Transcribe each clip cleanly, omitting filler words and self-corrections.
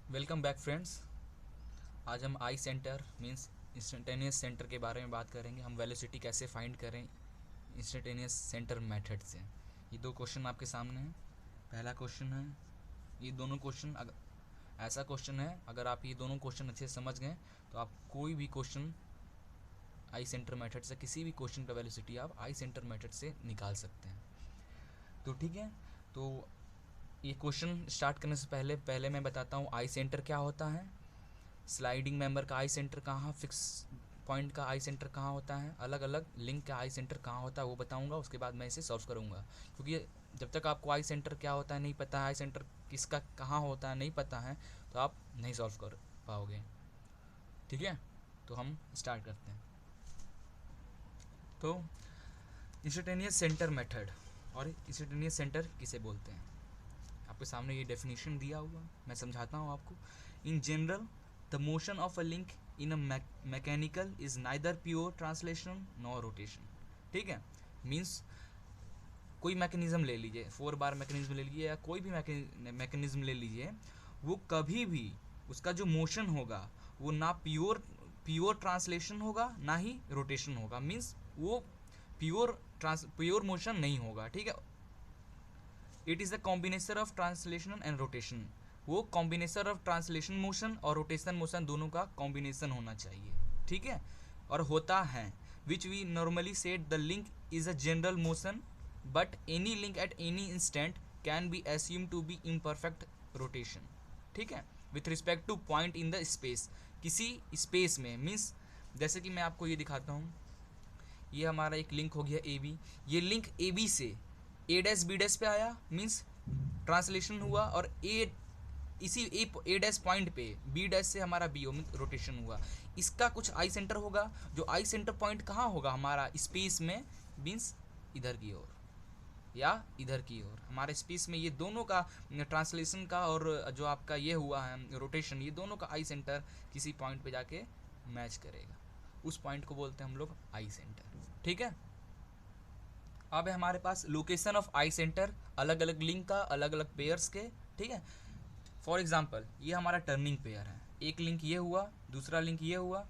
Welcome back friends. आज हम आई centre means instantaneous centre के बारे में बात करेंगे। हम वेलोसिटी कैसे फाइंड करें इंस्टेंटेनियस सेंटर मेथड से। ये दो क्वेश्चन आपके सामने हैं। पहला क्वेश्चन है, ये दोनों क्वेश्चन ऐसा क्वेश्चन है, अगर आप ये दोनों क्वेश्चन अच्छे से समझ गए तो आप कोई भी क्वेश्चन आई सेंटर मेथड से, किसी भी क्वेश्चन का वेलोसिटी आप आई सेंटर मेथड से निकाल सकते हैं। तो ठीक है, तो ये क्वेश्चन स्टार्ट करने से पहले पहले मैं बताता हूँ आई सेंटर क्या होता है, स्लाइडिंग मेंबर का आई सेंटर कहाँ, फिक्स पॉइंट का आई सेंटर कहाँ होता है, अलग अलग लिंक का आई सेंटर कहाँ होता है वो बताऊंगा। उसके बाद मैं इसे सॉल्व करूंगा, क्योंकि जब तक आपको आई सेंटर क्या होता है नहीं पता है, आई सेंटर किसका कहाँ होता है नहीं पता है, तो आप नहीं सॉल्व कर पाओगे। ठीक है, तो हम स्टार्ट करते हैं। तो इंस्टेंटेनियस सेंटर मेथड और इंस्टेंटेनियस सेंटर किसे बोलते हैं, आपके सामने ये डेफिनेशन दिया हुआ, मैं समझाता हूँ आपको। In general the motion of a link in a mechanical is neither pure translation nor rotation. ठीक है, मीन्स कोई मैकेनिज्म ले लीजिए, 4 बार मैकेनिज्म ले लीजिए या कोई भी मैकेनिज्म ले लीजिए, वो कभी भी उसका जो मोशन होगा वो ना प्योर ट्रांसलेशन होगा ना ही रोटेशन होगा। मीन्स वो प्योर मोशन नहीं होगा। ठीक है, it is the combination of translation and rotation. वो कॉम्बिनेशन ऑफ ट्रांसलेशन मोशन और रोटेशन मोशन दोनों का कॉम्बिनेशन होना चाहिए। ठीक है, और होता है which we normally set the link is a general motion but any link at any instant can be assume to be imperfect rotation. ठीक है, with respect to point in the space, किसी स्पेस में। Means जैसे कि मैं आपको ये दिखाता हूँ, ये हमारा एक लिंक हो गया ए बी, ये लिंक ए बी से ए डैश बी डैश पे आया, मीन्स ट्रांसलेशन हुआ, और ए इसी ए डैश पॉइंट पे बी डैश से हमारा बी मीन्स रोटेशन हुआ। इसका कुछ आई सेंटर होगा, जो आई सेंटर पॉइंट कहाँ होगा हमारा स्पेस में, मीन्स इधर की ओर या इधर की ओर। हमारे स्पेस में ये दोनों का ट्रांसलेशन का और जो आपका ये हुआ है रोटेशन, ये दोनों का आई सेंटर किसी पॉइंट पे जाके मैच करेगा, उस पॉइंट को बोलते हैं हम लोग आई सेंटर। ठीक है, अब है हमारे पास लोकेशन ऑफ आई सेंटर, अलग अलग लिंक का, अलग अलग पेयर्स के। ठीक है, फॉर एग्जांपल ये हमारा टर्निंग पेयर है, एक लिंक ये हुआ, दूसरा लिंक ये हुआ,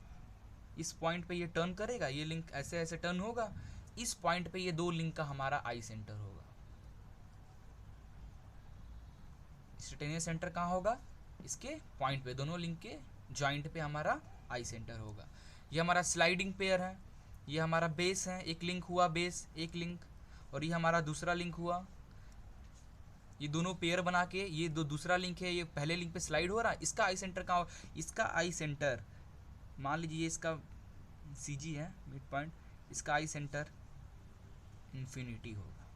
इस पॉइंट पे ये टर्न करेगा, ये लिंक ऐसे ऐसे टर्न होगा, इस पॉइंट पे ये दो लिंक का हमारा आई सेंटर होगा। इंस्टेंटेनियस सेंटर कहाँ होगा, इसके पॉइंट पे, दोनों लिंक के जॉइंट पे हमारा आई सेंटर होगा। ये हमारा स्लाइडिंग पेयर है, ये हमारा बेस है, एक लिंक हुआ बेस, एक लिंक, और ये हमारा दूसरा लिंक हुआ। ये दोनों पेयर बना के, ये दो दूसरा लिंक है, ये पहले लिंक पे स्लाइड हो रहा है, इसका आई सेंटर कहाँ हो, इसका आई सेंटर मान लीजिए ये इसका सी जी है मिड पॉइंट, इसका आई सेंटर इन्फिनिटी होगा।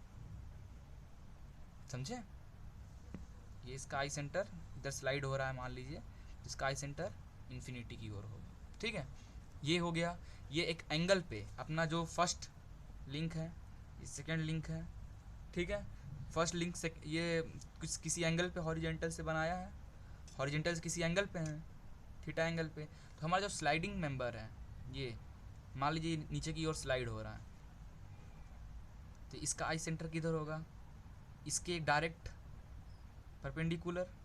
समझे, ये इसका आई सेंटर इधर स्लाइड हो रहा है मान लीजिए, इसका आई सेंटर इन्फिनिटी की ओर होगा। ठीक है, ये हो गया। ये एक एंगल पे अपना जो फर्स्ट लिंक है, ये सेकेंड लिंक है। ठीक है, फर्स्ट लिंक से ये किसी एंगल पे हॉरिजेंटल से बनाया है, हॉरिजेंटल से किसी एंगल पे है, थीटा एंगल पे। तो हमारा जो स्लाइडिंग मेंबर है, ये मान लीजिए नीचे की ओर स्लाइड हो रहा है, तो इसका आई सेंटर किधर होगा, इसके डायरेक्ट परपेंडिकुलर।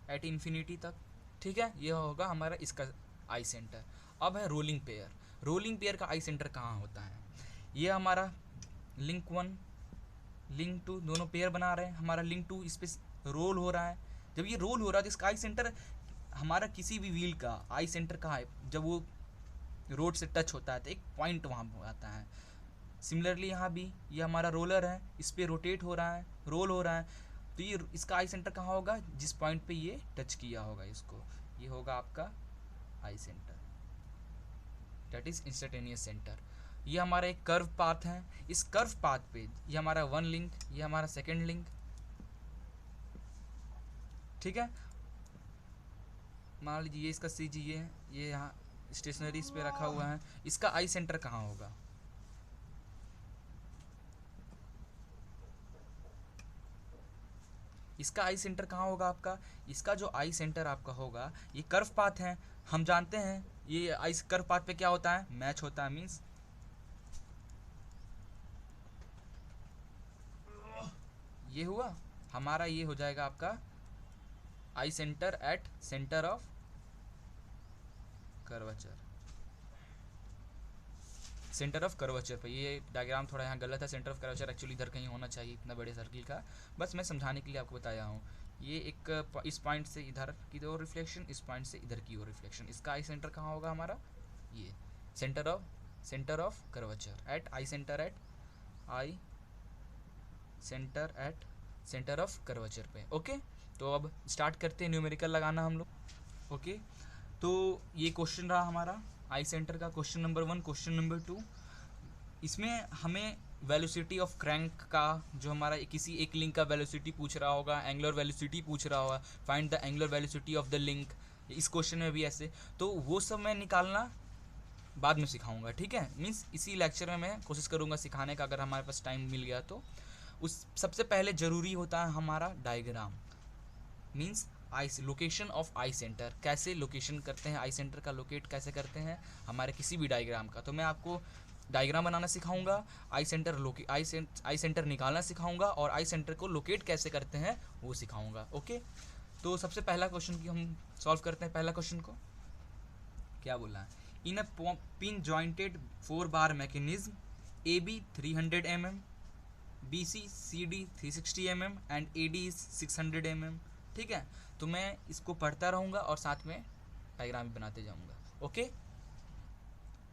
एट इन्फिनिटी तक। ठीक है, ये होगा हमारा इसका आई सेंटर। अब है रोलिंग पेयर। रोलिंग पेयर का आई सेंटर कहाँ होता है, ये हमारा लिंक 1 लिंक 2 दोनों पेयर बना रहे हैं, हमारा लिंक 2 इस पर रोल हो रहा है। जब ये रोल हो रहा है तो इसका आई सेंटर, हमारा किसी भी व्हील का आई सेंटर कहाँ है, जब वो रोड से टच होता है तो एक पॉइंट वहाँ आता है। सिमिलरली यहाँ भी ये हमारा रोलर है, इस पर रोटेट हो रहा है, रोल हो रहा है, तो ये इसका आई सेंटर कहाँ होगा, जिस पॉइंट पे ये टच किया होगा इसको, ये होगा आपका I centre, that is instantaneous centre. ये हमारा एक कर्व पाथ है, इस कर्व पाथ पे ये हमारा वन लिंक, ये हमारा सेकेंड लिंक। ठीक है, मान लीजिए ये इसका सी जी, ये यहाँ स्टेशनरी इस पे रखा हुआ है, इसका आई सेंटर कहाँ होगा, इसका आई सेंटर कहाँ होगा आपका, इसका जो आई सेंटर आपका होगा, ये कर्व पाथ है, हम जानते हैं ये आई कर्व पाथ पे क्या होता है, मैच होता है। मीन्स ये हुआ हमारा, ये हो जाएगा आपका I centre at centre of curvature, centre of curvature पे। ये डायग्राम थोड़ा यहाँ गलत है, सेंटर ऑफ कर्वेचर एक्चुअली इधर कहीं होना चाहिए, इतना बड़े सर्किल का, बस मैं समझाने के लिए आपको बताया हूँ। ये एक इस पॉइंट से इधर की ओर रिफ्लेक्शन, इस पॉइंट से इधर की ओर रिफ्लेक्शन। इसका आई सेंटर कहाँ होगा हमारा, ये centre of curvature at I centre at centre of curvature पे। ओके, तो अब स्टार्ट करते हैं न्यूमेरिकल लगाना हम लोग। ओके, तो ये क्वेश्चन रहा हमारा आई सेंटर का, क्वेश्चन नंबर 1। क्वेश्चन नंबर 2, इसमें हमें वेलोसिटी ऑफ क्रैंक का, जो हमारा किसी एक लिंक का वेलोसिटी पूछ रहा होगा, एंगुलर वेलोसिटी पूछ रहा होगा, find the angular velocity of the link, इस क्वेश्चन में भी ऐसे, तो वो सब मैं निकालना बाद में सिखाऊंगा, ठीक है। मीन्स इसी लेक्चर में मैं कोशिश करूंगा सिखाने का, अगर हमारे पास टाइम मिल गया तो। उस सबसे पहले ज़रूरी होता है हमारा diagram, means I location of I centre, कैसे लोकेशन करते हैं आई सेंटर का, लोकेट कैसे करते हैं हमारे किसी भी डायग्राम का। तो मैं आपको डायग्राम बनाना सिखाऊंगा, आई सेंटर निकालना सिखाऊंगा, और आई सेंटर को लोकेट कैसे करते हैं वो सिखाऊंगा। ओके, तो सबसे पहला क्वेश्चन की हम सॉल्व करते हैं। पहला क्वेश्चन को क्या बोला है, in a pin jointed 4 bar mechanism AB 300 mm, BC CD 360 mm and AD is 600 mm, ठीक है। तो मैं इसको पढ़ता रहूँगा और साथ में डायग्राम भी बनाते जाऊँगा। ओके,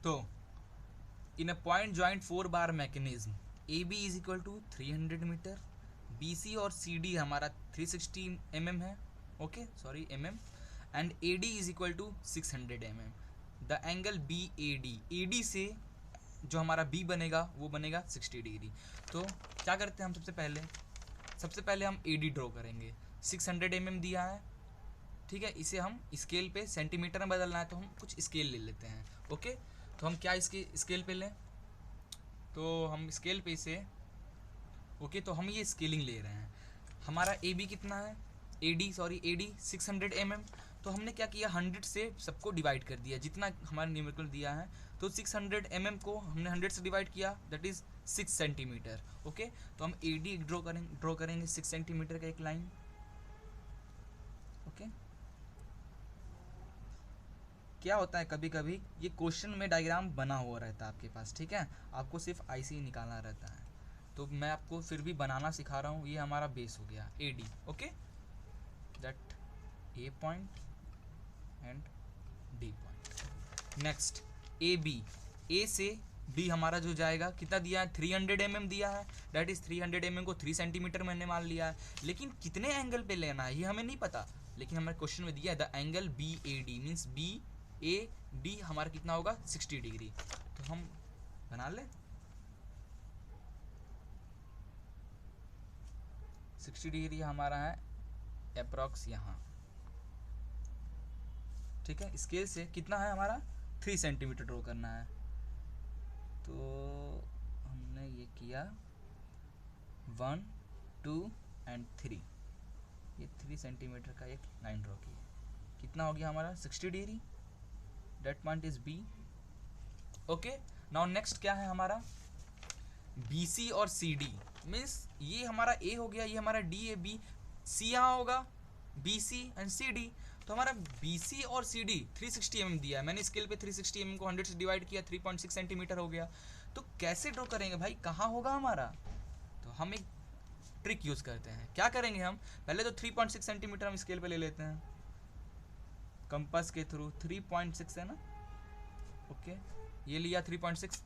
तो in a point joint 4 bar mechanism AB is equal to 300 metre, BC और CD हमारा 360 mm है, okay sorry mm, and AD is equal to 600 mm। The angle BAD, AD से जो हमारा B बनेगा वो बनेगा 60 डिग्री। तो क्या करते हैं हम, सबसे पहले हम AD ड्रॉ करेंगे। 600 mm दिया है, ठीक है, इसे हम स्केल पे सेंटीमीटर में बदलना है, तो हम कुछ स्केल ले लेते हैं। ओके, तो हम क्या इसके स्केल पे लें, तो हम स्केल पे इसे, ओके, तो हम ये स्केलिंग ले रहे हैं। हमारा AB कितना है, AD 600 mm, तो हमने क्या किया 100 से सबको डिवाइड कर दिया, जितना हमारा न्यूमेरिकल दिया है, तो 600 mm को हमने 100 से डिवाइड किया, दैट इज़ 6 सेंटीमीटर। ओके, तो हम AD ड्रॉ करेंगे 6 सेंटीमीटर का एक लाइन। ओके, क्या होता है कभी कभी ये क्वेश्चन में डायग्राम बना हुआ रहता है आपके पास, ठीक है, आपको सिर्फ IC निकालना रहता है, तो मैं आपको फिर भी बनाना सिखा रहा हूँ। ये हमारा बेस हो गया AD, okay, that A point and D point. Next AB, A से B हमारा जो जाएगा कितना दिया है, 300 mm दिया है, दैट इज़ 300 mm को 3 सेंटीमीटर मैंने मान लिया है, लेकिन कितने एंगल पे लेना है ये हमें नहीं पता, लेकिन हमारे क्वेश्चन में दिया है the angle BAD means BAD हमारा कितना होगा 60 डिग्री। तो हम बना लें 60 डिग्री हमारा है अप्रॉक्स यहाँ, ठीक है। स्केल से कितना है हमारा 3 सेंटीमीटर ड्रॉ करना है, तो हमने ये किया 1 2 एंड 3, ये 3 सेंटीमीटर का एक लाइन ड्रॉ किया, कितना हो गया हमारा 60 degree, that point is B। Okay, now next क्या है हमारा BC और CD, मीन्स ये हमारा A हो गया, ये हमारा D है, B C यहाँ होगा, BC एंड CD, तो हमारा BC और CD 360 mm दिया है, मैंने स्केल पे 360 mm को 100 से डिवाइड किया, 3.6 सेंटीमीटर हो गया। तो कैसे ड्रॉ करेंगे भाई, कहाँ होगा हमारा, तो हम एक ट्रिक यूज़ करते हैं। क्या करेंगे हम, पहले तो 3.6 सेंटीमीटर हम स्केल पे ले लेते हैं कंपास के थ्रू, 3.6 है ना, ओके, ये लिया 3.6,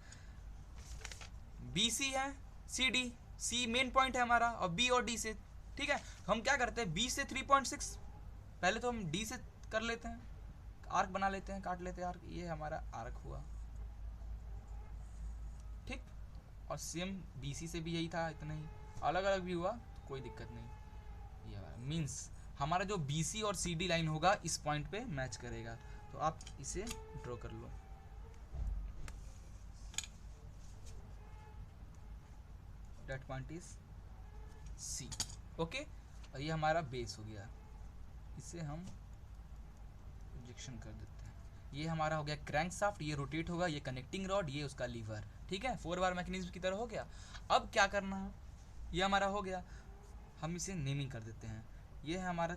BC है, CD, C मेन पॉइंट है हमारा, और B और D से, ठीक है। हम क्या करते हैं, B से 3.6, पहले तो हम D से कर लेते हैं, आर्क बना लेते हैं, काट लेते हैं आर्क, ये हमारा आर्क हुआ, ठीक, और सेम BC से भी यही था, इतना ही, अलग अलग भी हुआ तो कोई दिक्कत नहीं। ये हमारा मीन्स हमारा जो BC और CD लाइन होगा इस पॉइंट पे मैच करेगा, तो आप इसे ड्रॉ कर लो। That point is C, okay, और ये हमारा बेस हो गया, इसे हम प्रोजेक्शन कर देते हैं। ये हमारा हो गया क्रैंक शाफ्ट, ये रोटेट होगा, ये कनेक्टिंग रॉड, ये उसका लीवर, ठीक है, 4 बार मैकेनिज्म की तरह हो गया। अब क्या करना है, ये हमारा हो गया, हम इसे नेमिंग कर देते हैं। ये है हमारा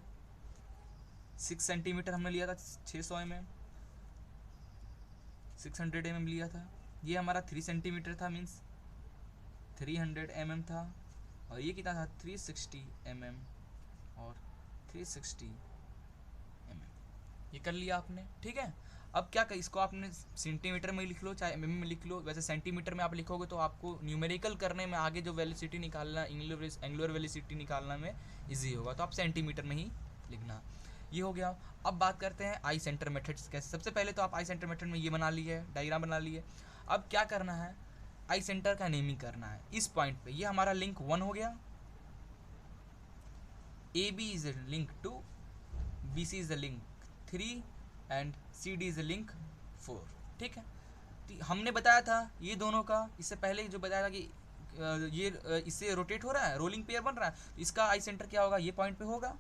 6 सेंटीमीटर हमने लिया था, 600 mm, 600 mm लिया था। ये हमारा 3 सेंटीमीटर था, मीन्स 300 mm था। और ये कितना था, 360 mm और 360 mm। ये कर लिया आपने, ठीक है। अब क्या कर, इसको आपने सेंटीमीटर में लिख लो चाहे mm में लिख लो। वैसे सेंटीमीटर में आप लिखोगे तो आपको न्यूमेरिकल करने में, आगे जो वेलोसिटी निकालना, एंगुलर वेलोसिटी निकालना में इजी होगा, तो आप सेंटीमीटर में ही लिखना। ये हो गया। अब बात करते हैं आई सेंटर मेथड्स कैसे। सबसे पहले तो आप आई सेंटर मेथड में ये बना लिए है, डायग्राम बना लिए। अब क्या करना है, आई सेंटर का नेमिंग करना है। इस पॉइंट पे ये हमारा लिंक 1 हो गया, A B is link 2, B C is link 3 and C D is link 4, ठीक है। तो हमने बताया था ये दोनों का, इससे पहले जो बताया था कि ये इससे रोटेट हो रहा है, रोलिंग पेयर बन रहा है, तो इसका आई सेंटर क्या होगा, ये पॉइंट पे होगा।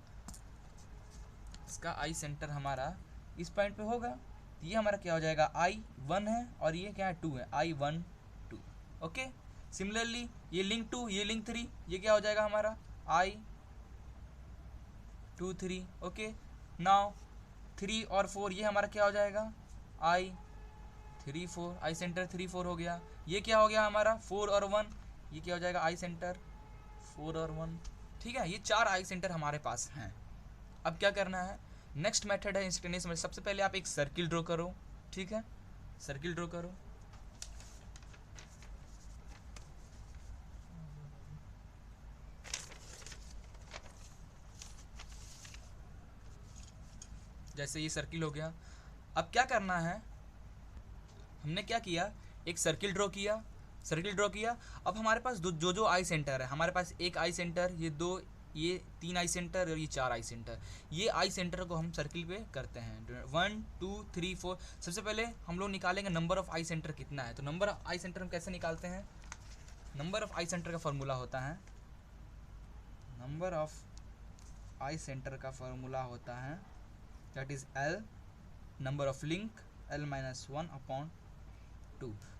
इसका आई सेंटर हमारा इस पॉइंट पे होगा। तो ये हमारा क्या हो जाएगा, I1 है और ये क्या है, 2 है, I1 2। ओके, सिमिलरली ये लिंक 2, ये लिंक 3, ये क्या हो जाएगा हमारा I2 3। ओके, नाउ 3 और 4 ये हमारा क्या हो जाएगा, I3 4, आई सेंटर 3 4 हो गया। ये क्या हो गया हमारा 4 और 1, ये क्या हो जाएगा आई सेंटर 4 और 1, ठीक है। ये 4 आई सेंटर हमारे पास हैं। अब क्या करना है, नेक्स्ट मेथड है इंस्टेंटेनियस में। सबसे पहले आप एक सर्किल ड्रॉ करो, ठीक है, सर्किल ड्रॉ करो। जैसे ये सर्किल हो गया। अब क्या करना है, हमने क्या किया, एक सर्किल ड्रॉ किया, सर्किल ड्रॉ किया। अब हमारे पास जो आई सेंटर है, हमारे पास एक आई सेंटर, ये 2, ये 3 आई सेंटर और ये 4 आई सेंटर। ये आई सेंटर को हम सर्किल पे करते हैं 1 2 3 4। सबसे पहले हम लोग निकालेंगे नंबर ऑफ आई सेंटर कितना है। तो नंबर ऑफ आई सेंटर हम कैसे निकालते हैं, नंबर ऑफ आई सेंटर का फॉर्मूला होता है, नंबर ऑफ आई सेंटर का फॉर्मूला होता है that is L number of link L-1/2।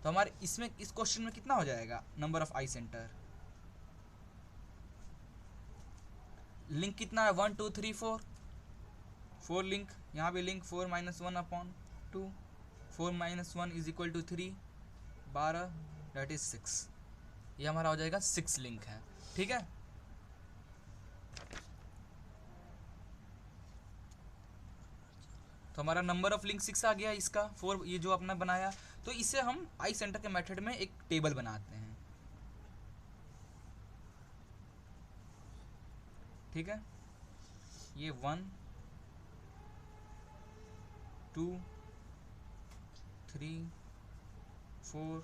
तो हमारे इसमें इस क्वेश्चन में कितना हो जाएगा, number of I centre, link कितना है 1 2 3 4, 4 लिंक, यहाँ पे link 4 - 1/2, 4 - 1 is equal to 3, 12 that is 6। ये हमारा हो जाएगा 6 लिंक है, ठीक है। तो हमारा नंबर ऑफ लिंक 6 आ गया, इसका 4 ये जो अपना बनाया। तो इसे हम आई सेंटर के मेथड में एक टेबल बनाते हैं, ठीक है। ये 1 2 3 4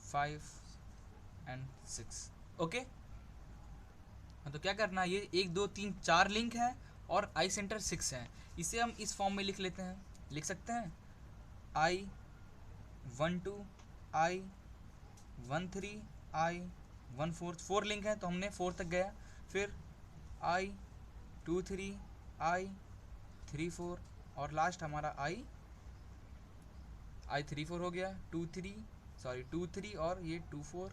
5 एंड 6, ओके। तो क्या करना है, ये 1 2 3 4 लिंक है और आई सेंटर 6 है। इसे हम इस फॉर्म में लिख लेते हैं, लिख सकते हैं I12 I13 I14, 4 लिंक है तो हमने 4 तक गया। फिर I23 I34 और लास्ट हमारा I34 हो गया, 2 3 और ये 2 4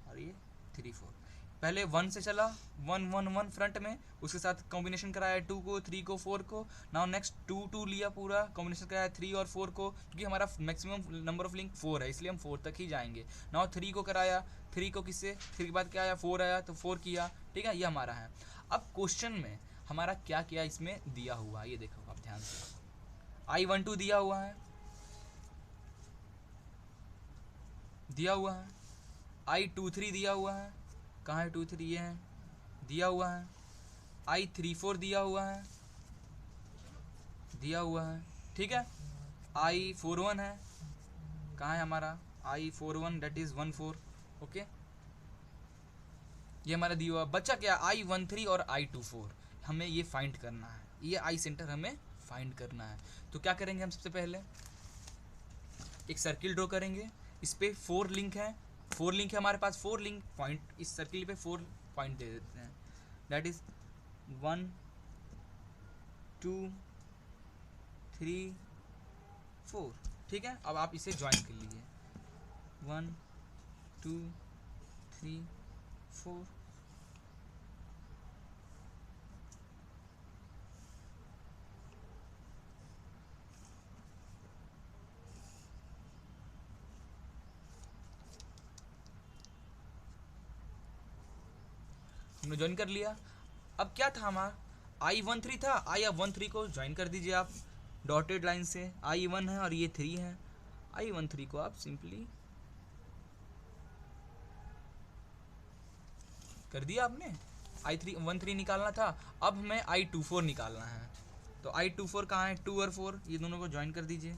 और ये 3 4। पहले 1 से चला, 1 1 1 फ्रंट में, उसके साथ कॉम्बिनेशन कराया 2 को 3 को 4 को। नाउ नेक्स्ट 2 2 लिया, पूरा कॉम्बिनेशन कराया 3 और 4 को, क्योंकि हमारा मैक्सिमम नंबर ऑफ लिंक 4 है इसलिए हम 4 तक ही जाएंगे। नाउ 3 को कराया, 3 को किससे, 3 के बाद क्या आया 4 आया तो 4 किया, ठीक है। ये हमारा है। अब क्वेश्चन में हमारा क्या क्या इसमें दिया हुआ है, ये देखो आप ध्यान से। I12 दिया हुआ है, I23 दिया हुआ है, कहाँ है 2 3, ये है, दिया हुआ है। I34 दिया हुआ है, ठीक है। I41 है, कहाँ है हमारा I41 दैट इज 1 4, ओके। ये हमारा दिया हुआ, बचा क्या I13 और I24, हमें ये फाइंड करना है, ये आई सेंटर हमें फाइंड करना है। तो क्या करेंगे हम, सबसे पहले एक सर्किल ड्रॉ करेंगे। इस पे 4 लिंक है, 4 लिंक है हमारे पास, 4 लिंक पॉइंट, इस सर्किल पे 4 पॉइंट दे देते हैं दैट इज 1 2 3 4, ठीक है। अब आप इसे ज्वाइन कर लीजिए, 1 2 3 4 हमने ज्वाइन कर लिया। अब क्या था हमारा I13 था, I13 को ज्वाइन कर दीजिए आप डॉटेड लाइन से। I1 है और ये 3 है, I13 को आप सिंपली कर दिया आपने। I13 निकालना था, अब हमें I24 निकालना है। तो I24 कहाँ है, 2 और 4, ये दोनों को ज्वाइन कर दीजिए।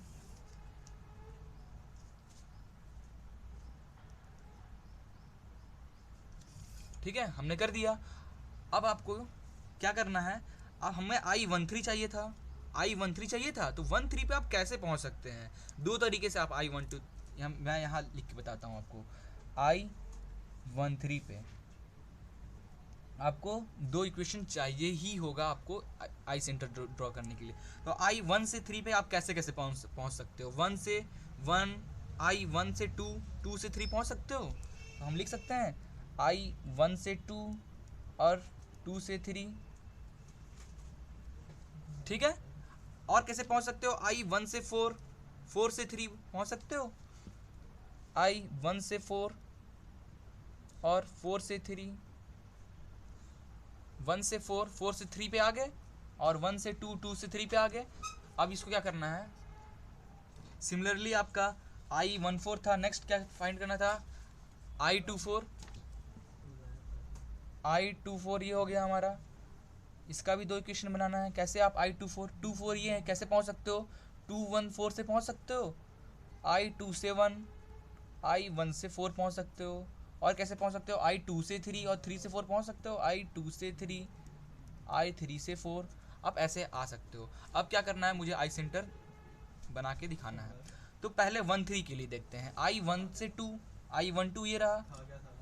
ठीक है, हमने कर दिया। अब आपको क्या करना है, अब हमें I13 चाहिए था, I13 चाहिए था, तो 13 पे आप कैसे पहुंच सकते हैं। दो तरीके से आप I12, मैं यहाँ लिख के बताता हूँ आपको। I13 पे आपको दो इक्वेशन चाहिए ही होगा आपको आई सेंटर ड्रॉ करने के लिए। तो I1 से 3 पे आप कैसे कैसे पहुंच सकते हो, 1 से 1, I1 से 2, 2 से 3 पहुंच सकते हो। तो हम लिख सकते हैं I1 से 2 और 2 से 3। ठीक है, और कैसे पहुंच सकते हो, I1 से 4, 4 से 3 पहुंच सकते हो। I1 से 4 और 4 से 3, 1 से 4, 4 से 3 पे आ गए, और 1 से 2, 2 से 3 पे आ गए। अब इसको क्या करना है, सिमिलरली आपका I14 था, नेक्स्ट क्या फाइंड करना था, I24। I24 ये हो गया हमारा, इसका भी दो इक्वेशन बनाना है। कैसे आप I24 ये है, कैसे पहुंच सकते हो, 214 से पहुंच सकते हो, I2 से 1, I1 से 4 पहुंच सकते हो। और कैसे पहुंच सकते हो, I2 से 3 और 3 से 4 पहुंच सकते हो, I2 से 3, I3 से 4। आप ऐसे आ सकते हो। अब क्या करना है, मुझे आई सेंटर बना के दिखाना है। तो पहले 1-3 के लिए देखते हैं, I1 से 2, I12 ये रहा,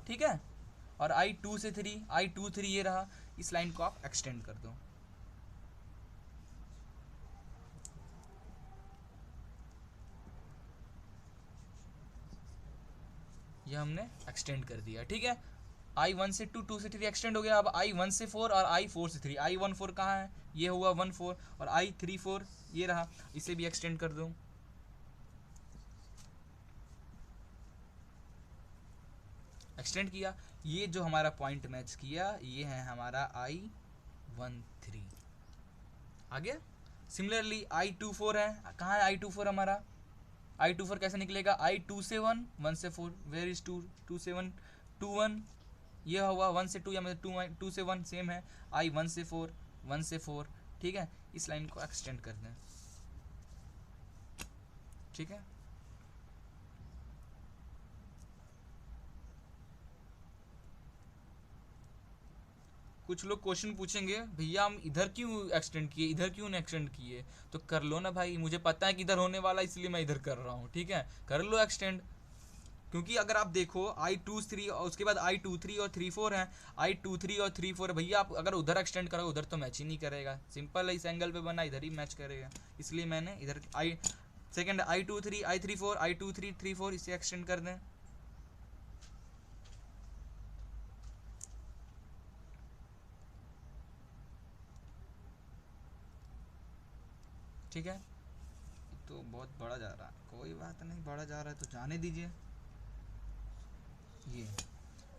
ठीक है, और I2 से 3, I23 ये रहा। इस लाइन को आप एक्सटेंड कर दो। ये हमने एक्सटेंड कर दिया, ठीक है। I1 से 2, 2 से 3 एक्सटेंड हो गया। अब I1 से 4 और I4 से 3, I14 कहाँ है, ये हुआ 14, और I34 ये रहा, इसे भी एक्सटेंड कर दो। एक्सटेंड किया, ये जो हमारा पॉइंट मैच किया, ये है हमारा I13 आ गया। सिमिलरली I24 है, कहाँ है I24 हमारा, I24 कैसे निकलेगा, I2 से 1, 1 से 4, वेयर इज 2, 2 से 1, 2 1 ये हुआ, 1 से 2 या मतलब 2 से 1 सेम है, I1 से 4, 1 से 4, ठीक है। इस लाइन को एक्सटेंड कर दें, ठीक है। कुछ लोग क्वेश्चन पूछेंगे, भैया हम इधर क्यों एक्सटेंड किए, इधर क्यों नहीं एक्सटेंड किए। तो कर लो ना भाई, मुझे पता है कि इधर होने वाला, इसलिए मैं इधर कर रहा हूँ, ठीक है, कर लो एक्सटेंड। क्योंकि अगर आप देखो I23 और उसके बाद I23 और 34 हैं, I23 और 34, भैया आप अगर उधर एक्सटेंड करोगे उधर तो मैच ही नहीं करेगा। सिंपल है, इस एंगल पे बना, इधर ही मैच करेगा। इसलिए मैंने इधर सेकेंड I23, I34, I23, 34 इसे एक्सटेंड कर दें। ठीक है, तो बहुत बड़ा जा रहा है, कोई बात नहीं, बड़ा जा रहा है तो जाने दीजिए।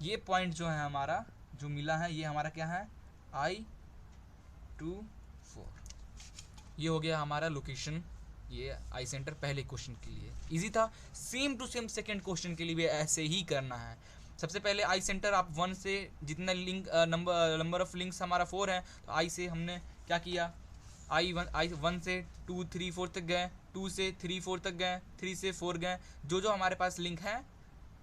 ये पॉइंट जो है हमारा, जो मिला है, ये हमारा क्या है, I24। ये हो गया हमारा लोकेशन, ये आई सेंटर पहले क्वेश्चन के लिए इजी था। Same to same second question के लिए भी ऐसे ही करना है। सबसे पहले आई सेंटर आप 1 से जितना लिंक नंबर ऑफ लिंक्स हमारा 4 है, तो आई से हमने क्या किया, I1 से 2 3 4 तक गए, 2 से 3 4 तक गए, 3 से 4 गए। जो जो हमारे पास लिंक है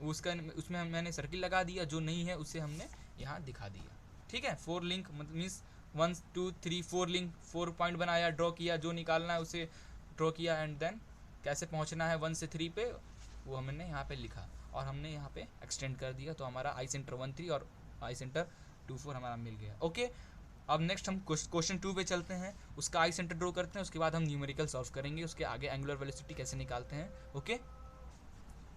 उसमें मैंने सर्किल लगा दिया, जो नहीं है उसे हमने यहाँ दिखा दिया, ठीक है। 4 लिंक मतलब मीन्स 1 2 3 4 लिंक, 4 पॉइंट बनाया, ड्रॉ किया, जो निकालना है उसे ड्रॉ किया, एंड देन कैसे पहुँचना है 1 से 3 पे वो हमने यहाँ पे लिखा, और हमने यहाँ पे एक्सटेंड कर दिया। तो हमारा आई सेंटर 1 3 और आई सेंटर 2 4 हमारा मिल गया। ओके, अब नेक्स्ट हम क्वेश्चन 2 पे चलते हैं, उसका आई सेंटर ड्रॉ करते हैं, उसके बाद हम न्यूमेरिकल सॉल्व करेंगे, उसके आगे एंगुलर वेलोसिटी कैसे निकालते हैं।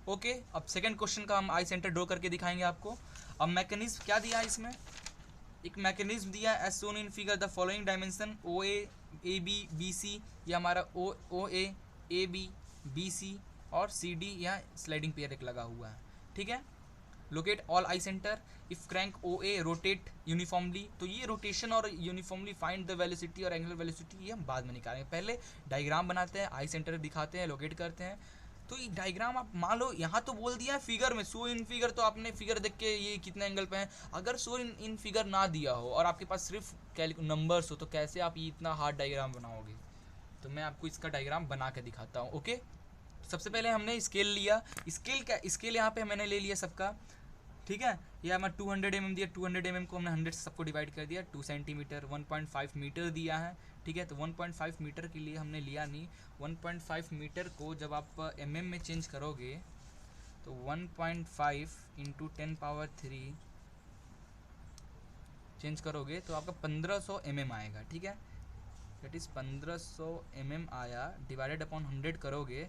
ओके, अब सेकंड क्वेश्चन का हम आई सेंटर ड्रॉ करके दिखाएंगे आपको। अब मैकेनिज्म क्या दिया है इसमें, एक मैकेनिज्म दिया है as shown in figure, the following dimension O A B B C, ये हमारा O A B B C और सी डी यहाँ स्लाइडिंग पेयर एक लगा हुआ है, ठीक है। Locate all I center if crank O A rotate uniformly. तो ये रोटेशन और यूनिफॉर्मली फाइंड द वेलोसिटी और एंगुलर वेलोसिटी ये हम बाद में निकालेंगे, पहले डायग्राम बनाते हैं, आई सेंटर दिखाते हैं, लोकेट करते हैं। तो ये डायग्राम आप मान लो यहाँ तो बोल दिया है फिगर में, शो इन फिगर, तो आपने फिगर देख के ये कितने एंगल पे है, अगर शो इन फिगर ना दिया हो और आपके पास सिर्फ नंबर्स हो तो कैसे आप ये इतना हार्ड डायग्राम बनाओगे। तो मैं आपको इसका डायग्राम बना के दिखाता हूँ। ओके, सबसे पहले हमने स्केल लिया, स्केल यहाँ पे मैंने ले लिया सबका, ठीक है। ये हमारा 200 mm दिया, 200 mm को हमने 100 से सबको डिवाइड कर दिया, 2 सेंटीमीटर, 1.5 मीटर दिया है, ठीक है। तो 1.5 मीटर के लिए हमने लिया नहीं, 1.5 मीटर को जब आप mm में चेंज करोगे तो 1.5 इंटू 10⁻³ चेंज करोगे तो आपका 1500 mm आएगा, ठीक है। दैट इज़ 1500 mm आया, डिवाइडेड अपॉन 100 करोगे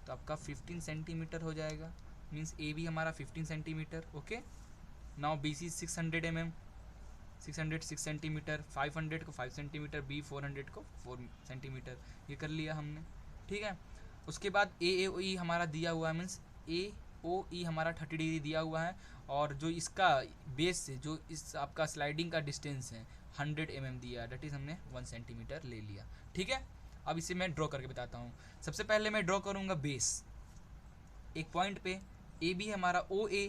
तो आपका 15 सेंटीमीटर हो जाएगा, मीन्स ए बी हमारा 15 centimetre. Okay, now B C 600 mm, 606 centimetre, 500 को 5 सेंटीमीटर, बी 400 को 4 सेंटीमीटर, ये कर लिया हमने, ठीक है। उसके बाद ए ओ ई हमारा दिया हुआ है, मीन्स ए ओ ई हमारा 30 डिग्री दिया हुआ है, और जो इसका बेस से जो इस आपका स्लाइडिंग का डिस्टेंस है 100 mm दिया है, डेट इज़ हमने 1 सेंटीमीटर ले लिया, ठीक है। अब इसे मैं ड्रॉ करके बताता हूँ। सबसे पहले मैं ड्रॉ करूँगा बेस, एक पॉइंट पे ए बी हमारा ओ ए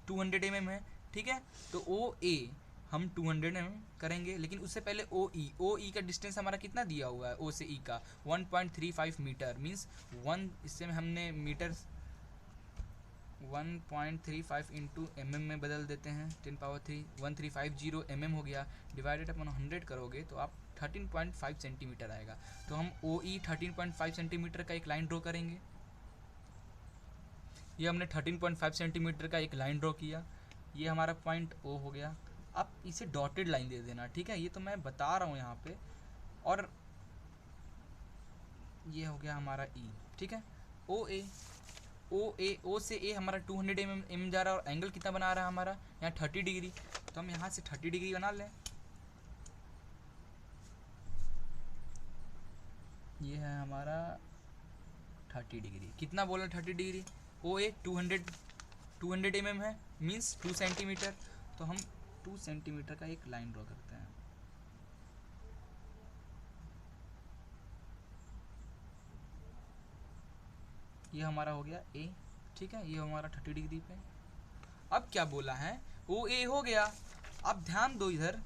200 mm है, ठीक है। तो ओ ए हम 200 mm करेंगे, लेकिन उससे पहले ओ ई का डिस्टेंस हमारा कितना दिया हुआ है ओ से ई का 1.35 मीटर, मीन्स 1, इससे हमने मीटर 1.35 इंटू mm में बदल देते हैं, 10⁻³ 1350 mm हो गया, डिवाइडेड अपन 100 करोगे तो आप 13.5 सेंटीमीटर आएगा। तो हम ओ ई 13.5 सेंटीमीटर का एक लाइन ड्रॉ करेंगे, ये हमने 13.5 सेंटीमीटर का एक लाइन ड्रॉ किया, ये हमारा पॉइंट ओ हो गया। आप इसे डॉटेड लाइन दे देना, ठीक है, ये तो मैं बता रहा हूँ यहाँ पे, और ये हो गया हमारा ई, ठीक है। ओ से ए हमारा 200 mm जा रहा है, और एंगल कितना बना रहा है हमारा यहाँ 30 डिग्री, तो हम यहाँ से 30 डिग्री बना लें, ये है हमारा 30 डिग्री, कितना बोला 30 डिग्री, ओ ए 200 mm है, मीन्स 2 सेंटीमीटर, तो हम 2 सेंटीमीटर का एक लाइन ड्रॉ करते हैं, ये हमारा हो गया ए, ठीक है, ये हमारा 30 डिग्री पे। अब क्या बोला है, ओ ए हो गया, अब ध्यान दो इधर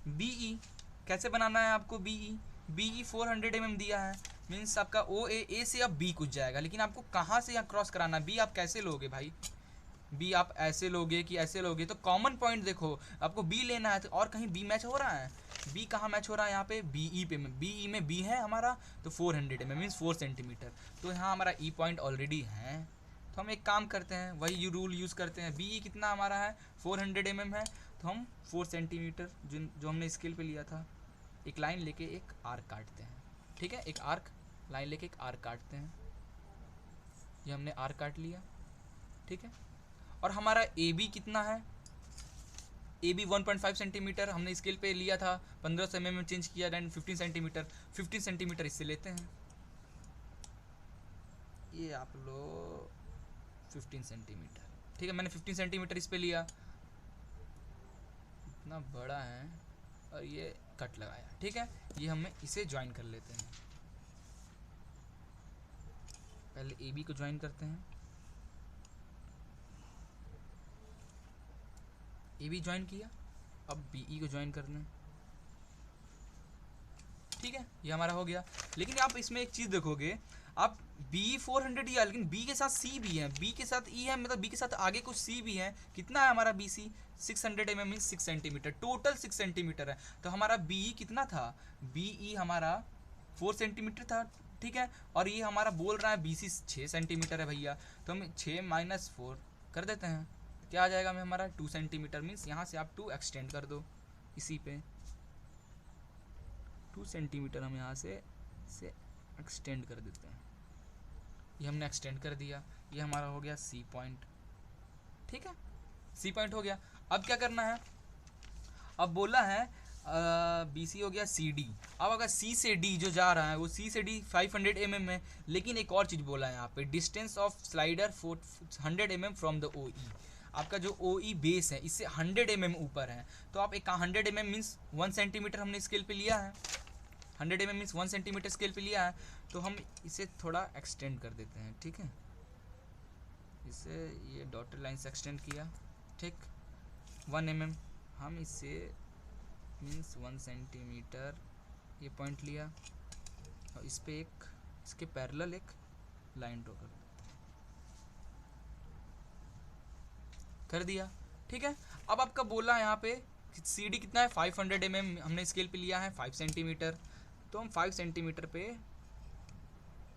बी ई कैसे बनाना है आपको, बी ई 400 mm दिया है, मीन्स आपका ओ ए से अब बी कुछ जाएगा, लेकिन आपको कहाँ से यहाँ क्रॉस कराना है, बी आप कैसे लोगे भाई, बी आप ऐसे लोगे कि ऐसे लोगे, तो कॉमन पॉइंट देखो, आपको बी लेना है, तो और कहीं बी मैच हो रहा है, बी कहाँ मैच हो रहा है, यहाँ पे बी ई पे, बी ई में बी है हमारा, तो 400 mm मीन्स 4 सेंटीमीटर, तो यहाँ हमारा ई पॉइंट ऑलरेडी है। तो हम एक काम करते हैं, वही रूल यूज़ करते हैं, बी ई कितना हमारा है 400 mm है, तो हम 4 सेंटीमीटर जो हमने स्केल पे लिया था, एक लाइन लेके एक आर्क काटते हैं, ठीक है, एक आर्क लाइन लेके एक आर्क काटते हैं, ये हमने आर्क काट लिया, ठीक है। और हमारा ए बी कितना है, ए बी 1.5 सेंटीमीटर हमने स्केल पे लिया था, 1500 mm में चेंज किया, देन 15 सेंटीमीटर इससे लेते हैं, ये आप लो 15 सेंटीमीटर, ठीक है, मैंने 15 सेंटीमीटर इस पे लिया, इतना बड़ा है, और ये कट लगाया, ठीक है। ये हमें इसे ज्वाइन कर लेते हैं, पहले ए बी को ज्वाइन करते हैं, ए बी ज्वाइन किया, अब बी ई को ज्वाइन करना है, ठीक है, ये हमारा हो गया। लेकिन आप इसमें एक चीज़ देखोगे, आप बी 400 दिया, लेकिन बी के साथ सी भी है, बी के साथ ई है, मतलब बी के साथ आगे कुछ सी भी है, कितना है हमारा B C 600 mm mean 6 centimetre, total 6 centimetre है, तो हमारा बी ई कितना था, बी ई हमारा 4 सेंटीमीटर था, ठीक है, और ये हमारा बोल रहा है बी सी 6 सेंटीमीटर है भैया, तो हम 6 - 4 कर देते हैं, क्या आ जाएगा हमें हमारा 2 सेंटीमीटर, मीन्स यहाँ से आप 2 एक्सटेंड कर दो, इसी पे 2 सेंटीमीटर हम यहाँ से एक्सटेंड कर देते हैं, ये हमने एक्सटेंड कर दिया, ये हमारा हो गया सी पॉइंट, ठीक है, सी पॉइंट हो गया। अब क्या करना है, अब बोला है बी सी हो गया सी डी, अब अगर सी से डी जो जा रहा है वो सी से डी 500 mm है, लेकिन एक और चीज़ बोला है यहाँ पे, distance of slider 100 mm from the O E, आपका जो ओ ई बेस है इससे 100 mm ऊपर है, तो आप एक 100 mm मीन्स 1 सेंटीमीटर हमने स्केल पे लिया है, 100 mm मीन्स 1 सेंटीमीटर स्केल पे लिया है, तो हम इसे थोड़ा एक्सटेंड कर देते हैं, ठीक है। इसे ये डॉटेड लाइन से एक्सटेंड किया, ठीक, 1 mm, हम इसे मीन्स 1 सेंटीमीटर ये पॉइंट लिया और इस पे एक इसके पैरेलल एक लाइन ड्रॉ कर दिया, ठीक है। अब आपका बोला यहाँ पे सी डी कितना है 500 mm, हमने स्केल पे लिया है 5 सेंटीमीटर, तो हम 5 सेंटीमीटर पे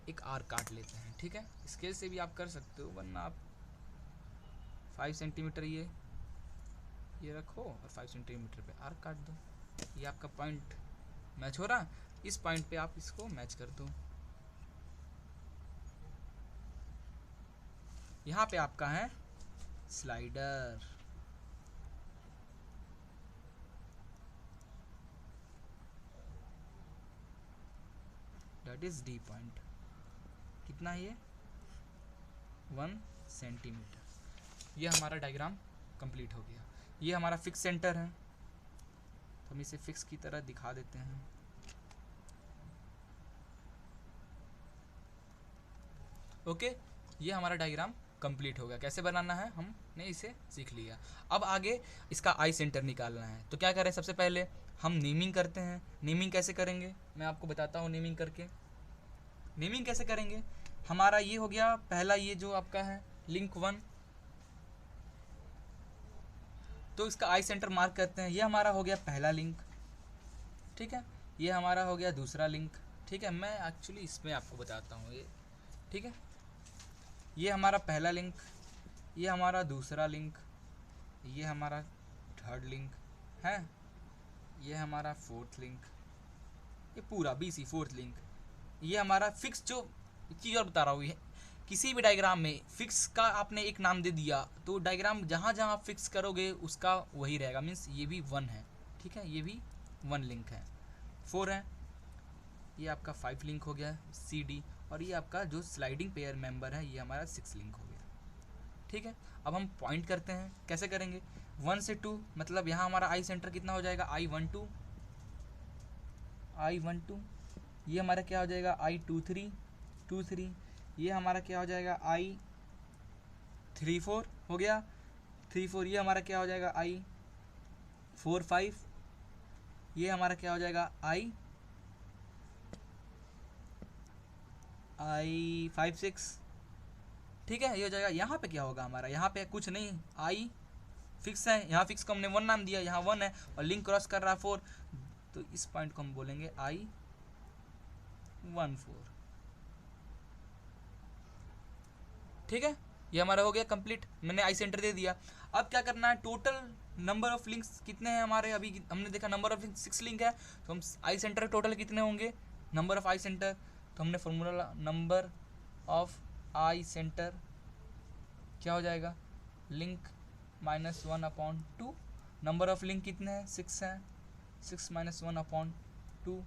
एक आर्क काट लेते हैं, ठीक है। स्केल से भी आप कर सकते हो, वरना आप 5 सेंटीमीटर ये रखो और 5 सेंटीमीटर पे आर्क काट दो। ये आपका पॉइंट मैच हो रहा, इस पॉइंट पे आप इसको मैच कर दो। यहाँ पे आपका है slider, that is D point, कितना है ये 1 सेंटीमीटर। ये हमारा डायग्राम कंप्लीट हो गया। ये हमारा फिक्स सेंटर है, तो हम इसे फिक्स की तरह दिखा देते हैं। ओके, ये हमारा डायग्राम कंप्लीट हो गया। कैसे बनाना है हमने इसे सीख लिया। अब आगे इसका आई सेंटर निकालना है, तो क्या करें, सबसे पहले हम नेमिंग करते हैं। नेमिंग कैसे करेंगे मैं आपको बताता हूँ। नेमिंग करके नेमिंग कैसे करेंगे, हमारा ये हो गया पहला, ये जो आपका है लिंक 1, तो इसका आई सेंटर मार्क करते हैं। ये हमारा हो गया पहला लिंक, ठीक है। ये हमारा हो गया दूसरा लिंक, ठीक है। मैं एक्चुअली इसमें आपको बताता हूँ ये, ठीक है। ये हमारा पहला लिंक, ये हमारा दूसरा लिंक, ये हमारा थर्ड लिंक है, ये हमारा फोर्थ लिंक, ये पूरा BC फोर्थ लिंक। ये हमारा फिक्स जो चीज़ और बता रहा हूँ, ये किसी भी डायग्राम में फिक्स का आपने एक नाम दे दिया तो डायग्राम जहाँ जहाँ आप फिक्स करोगे उसका वही रहेगा। मीन्स ये भी 1 है, ठीक है, ये भी 1 लिंक है, 4 है, ये आपका 5 लिंक हो गया CD, और ये आपका जो स्लाइडिंग पेयर मेंबर है ये हमारा 6 लिंक हो गया, ठीक है। अब हम पॉइंट करते हैं, कैसे करेंगे, 1 से 2, मतलब यहाँ हमारा आई सेंटर कितना हो जाएगा I12, ये हमारा क्या हो जाएगा I23, ये हमारा क्या हो जाएगा I34 हो गया, 34, ये हमारा क्या हो जाएगा I45, ये हमारा क्या हो जाएगा I56, ठीक है, ये हो जाएगा। यहाँ पे क्या होगा हमारा, यहाँ पे कुछ नहीं, I फिक्स है, यहाँ फिक्स को हमने 1 नाम दिया, यहाँ 1 है और लिंक क्रॉस कर रहा है 4, तो इस पॉइंट को हम बोलेंगे I14, ठीक है। ये हमारा हो गया कंप्लीट, मैंने आई सेंटर दे दिया। अब क्या करना है, टोटल नंबर ऑफ लिंक्स कितने हैं हमारे, अभी हमने देखा नंबर ऑफ लिंक 6 लिंक है, तो हम आई सेंटर टोटल कितने होंगे, नंबर ऑफ आई सेंटर, तो हमने formula number of I centre क्या हो जाएगा, लिंक -1/2, नंबर ऑफ लिंक कितने हैं 6 हैं, 6 - 1/2,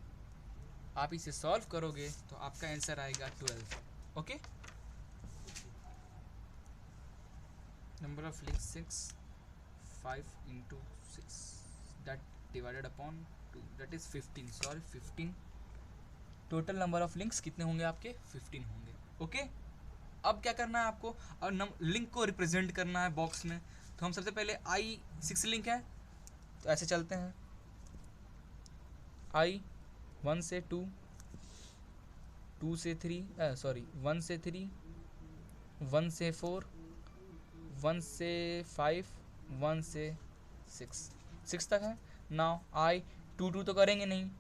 आप इसे सॉल्व करोगे तो आपका आंसर आएगा 12, okay. Number of link 6, 5 × 6 that divided upon 2 that is 15, sorry 15, total number of links कितने होंगे आपके 15 होंगे, ओके। अब क्या करना है आपको, और लिंक को रिप्रेजेंट करना है बॉक्स में, तो हम सबसे पहले I6 लिंक है, तो ऐसे चलते हैं, I1 से 2, 2 से 3, सॉरी 1 से 3, 1 से 4, 1 से 5, 1 से 6 तक है। नाउ I2 तो करेंगे नहीं,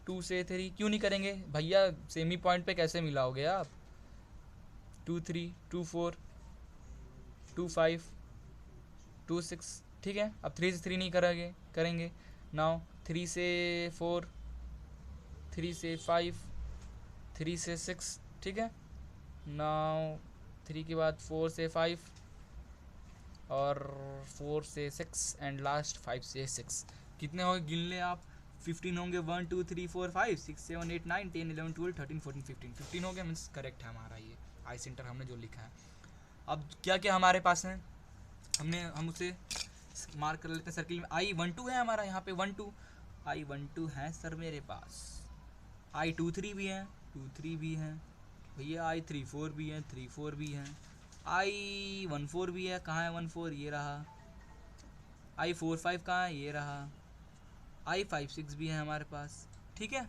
2 से 3 क्यों नहीं करेंगे भैया, सेमी पॉइंट पे कैसे मिलाओगे आप, 2 3, 2 4, 2 5, 2 6, ठीक है। अब 3 से 3 नहीं करेंगे। नाउ 3 से 4, 3 से 5, 3 से 6, ठीक है। नाउ 3 के बाद 4 से 5 और 4 से 6 एंड लास्ट 5 से 6, कितने होंगे गिन ले आप, 15 होंगे, 1 2 3 4 5 6 7 8 9 10 11 12 13 14 15, 15 हो गया, मीन्स करेक्ट है हमारा ये आई सेंटर हमने जो लिखा है। अब क्या क्या हमारे पास है, हम उसे मार्क कर लेते हैं सर्किल में। I12 है हमारा, यहाँ पे 12 I12 है सर मेरे पास। I23 भी है, 23 भी है भैया। I34 भी है, 34 भी है। I14 भी है, कहाँ है 14? ये रहा। I45 कहाँ है? ये रहा। I56 भी है हमारे पास, ठीक है।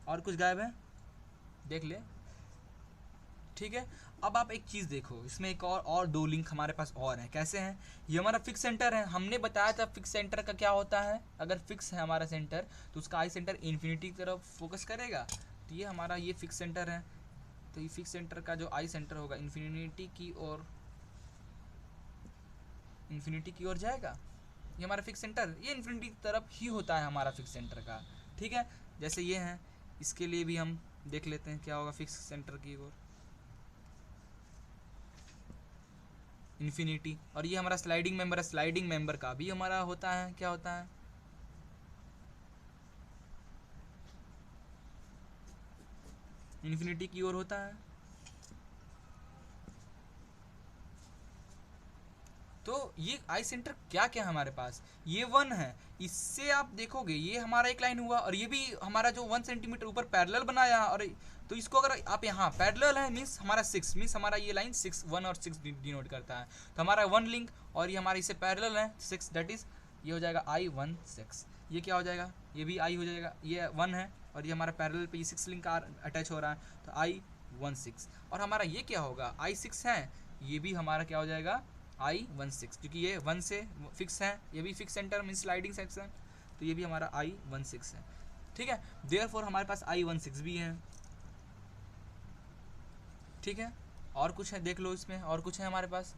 और कुछ गायब है? देख ले, ठीक है। अब आप एक चीज़ देखो, इसमें एक और दो लिंक हमारे पास और हैं। कैसे हैं? ये हमारा फिक्स सेंटर है, हमने बताया था फिक्स सेंटर का क्या होता है। अगर फिक्स है हमारा सेंटर तो उसका आई सेंटर इन्फिनिटी की तरफ फोकस करेगा। तो ये हमारा ये फिक्स सेंटर है, तो ये फिक्स सेंटर का जो आई सेंटर होगा इन्फिनिटी की ओर जाएगा। ये हमारा फिक्स सेंटर ये इन्फिनिटी की तरफ ही होता है हमारा फिक्स सेंटर का, ठीक है। जैसे ये है, इसके लिए भी हम देख लेते हैं क्या होगा फिक्स सेंटर की ओर, इन्फिनिटी। और ये हमारा स्लाइडिंग मेंबर है, स्लाइडिंग मेंबर का भी हमारा होता है, क्या होता है? इन्फिनिटी की ओर होता है। तो ये आई सेंटर क्या क्या है हमारे पास? ये 1 है, इससे आप देखोगे ये हमारा एक लाइन हुआ, और ये भी हमारा जो 1 सेंटीमीटर ऊपर पैरेलल बनाया। और तो इसको अगर आप यहाँ पैरेलल है मीन्स हमारा 6, मीन्स हमारा ये लाइन 6 1 और 6 डिनोट करता है। तो हमारा 1 लिंक, और ये हमारा इससे पैरेलल है 6, दैट इज ये हो जाएगा I16। ये क्या हो जाएगा? ये भी आई हो जाएगा, ये 1 है और ये हमारा पैरेलल पे ये 6 लिंक अटैच हो रहा है, तो I16। और हमारा ये क्या होगा? I6 है, ये भी हमारा क्या हो जाएगा? I16, क्योंकि ये 1 से फिक्स है, ये भी fix centre mean sliding section, तो ये भी हमारा I16 है, ठीक है। देयरफॉर हमारे पास I16 भी है, ठीक है। और कुछ है देख लो, इसमें और कुछ है हमारे पास।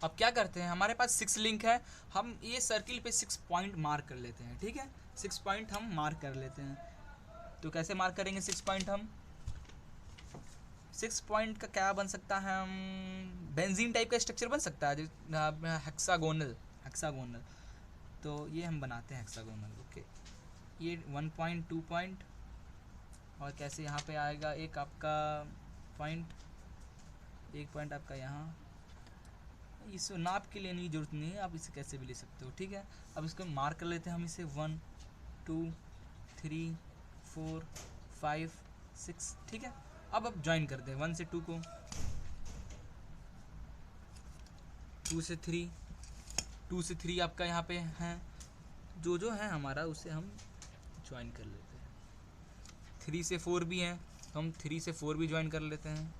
अब क्या करते हैं, हमारे पास 6 लिंक है, हम ये सर्किल पे 6 पॉइंट मार्क कर लेते हैं, ठीक है। 6 पॉइंट हम मार्क कर लेते हैं। तो कैसे मार्क करेंगे 6 पॉइंट हम? 6 पॉइंट का क्या बन सकता है? हम बेंजीन टाइप का स्ट्रक्चर बन सकता है, हेक्सागोनल। तो ये हम बनाते हैं हेक्सागोनल, ओके। ये 1 पॉइंट, 2 पॉइंट, और कैसे यहाँ पे आएगा एक आपका पॉइंट, एक पॉइंट आपका यहाँ। इस नाप के लेने की जरूरत नहीं है, आप इसे कैसे भी ले सकते हो, ठीक है। अब इसको मार्क कर लेते हैं हम इसे 1 2 3 4 5 6, ठीक है। अब ज्वाइन करते हैं 1 से 2 को, 2 से 3, 2 से 3 आपका यहाँ पे है, जो है हमारा उसे हम ज्वाइन कर लेते हैं। 3 से 4 भी हैं, तो हम 3 से 4 भी ज्वाइन कर लेते हैं,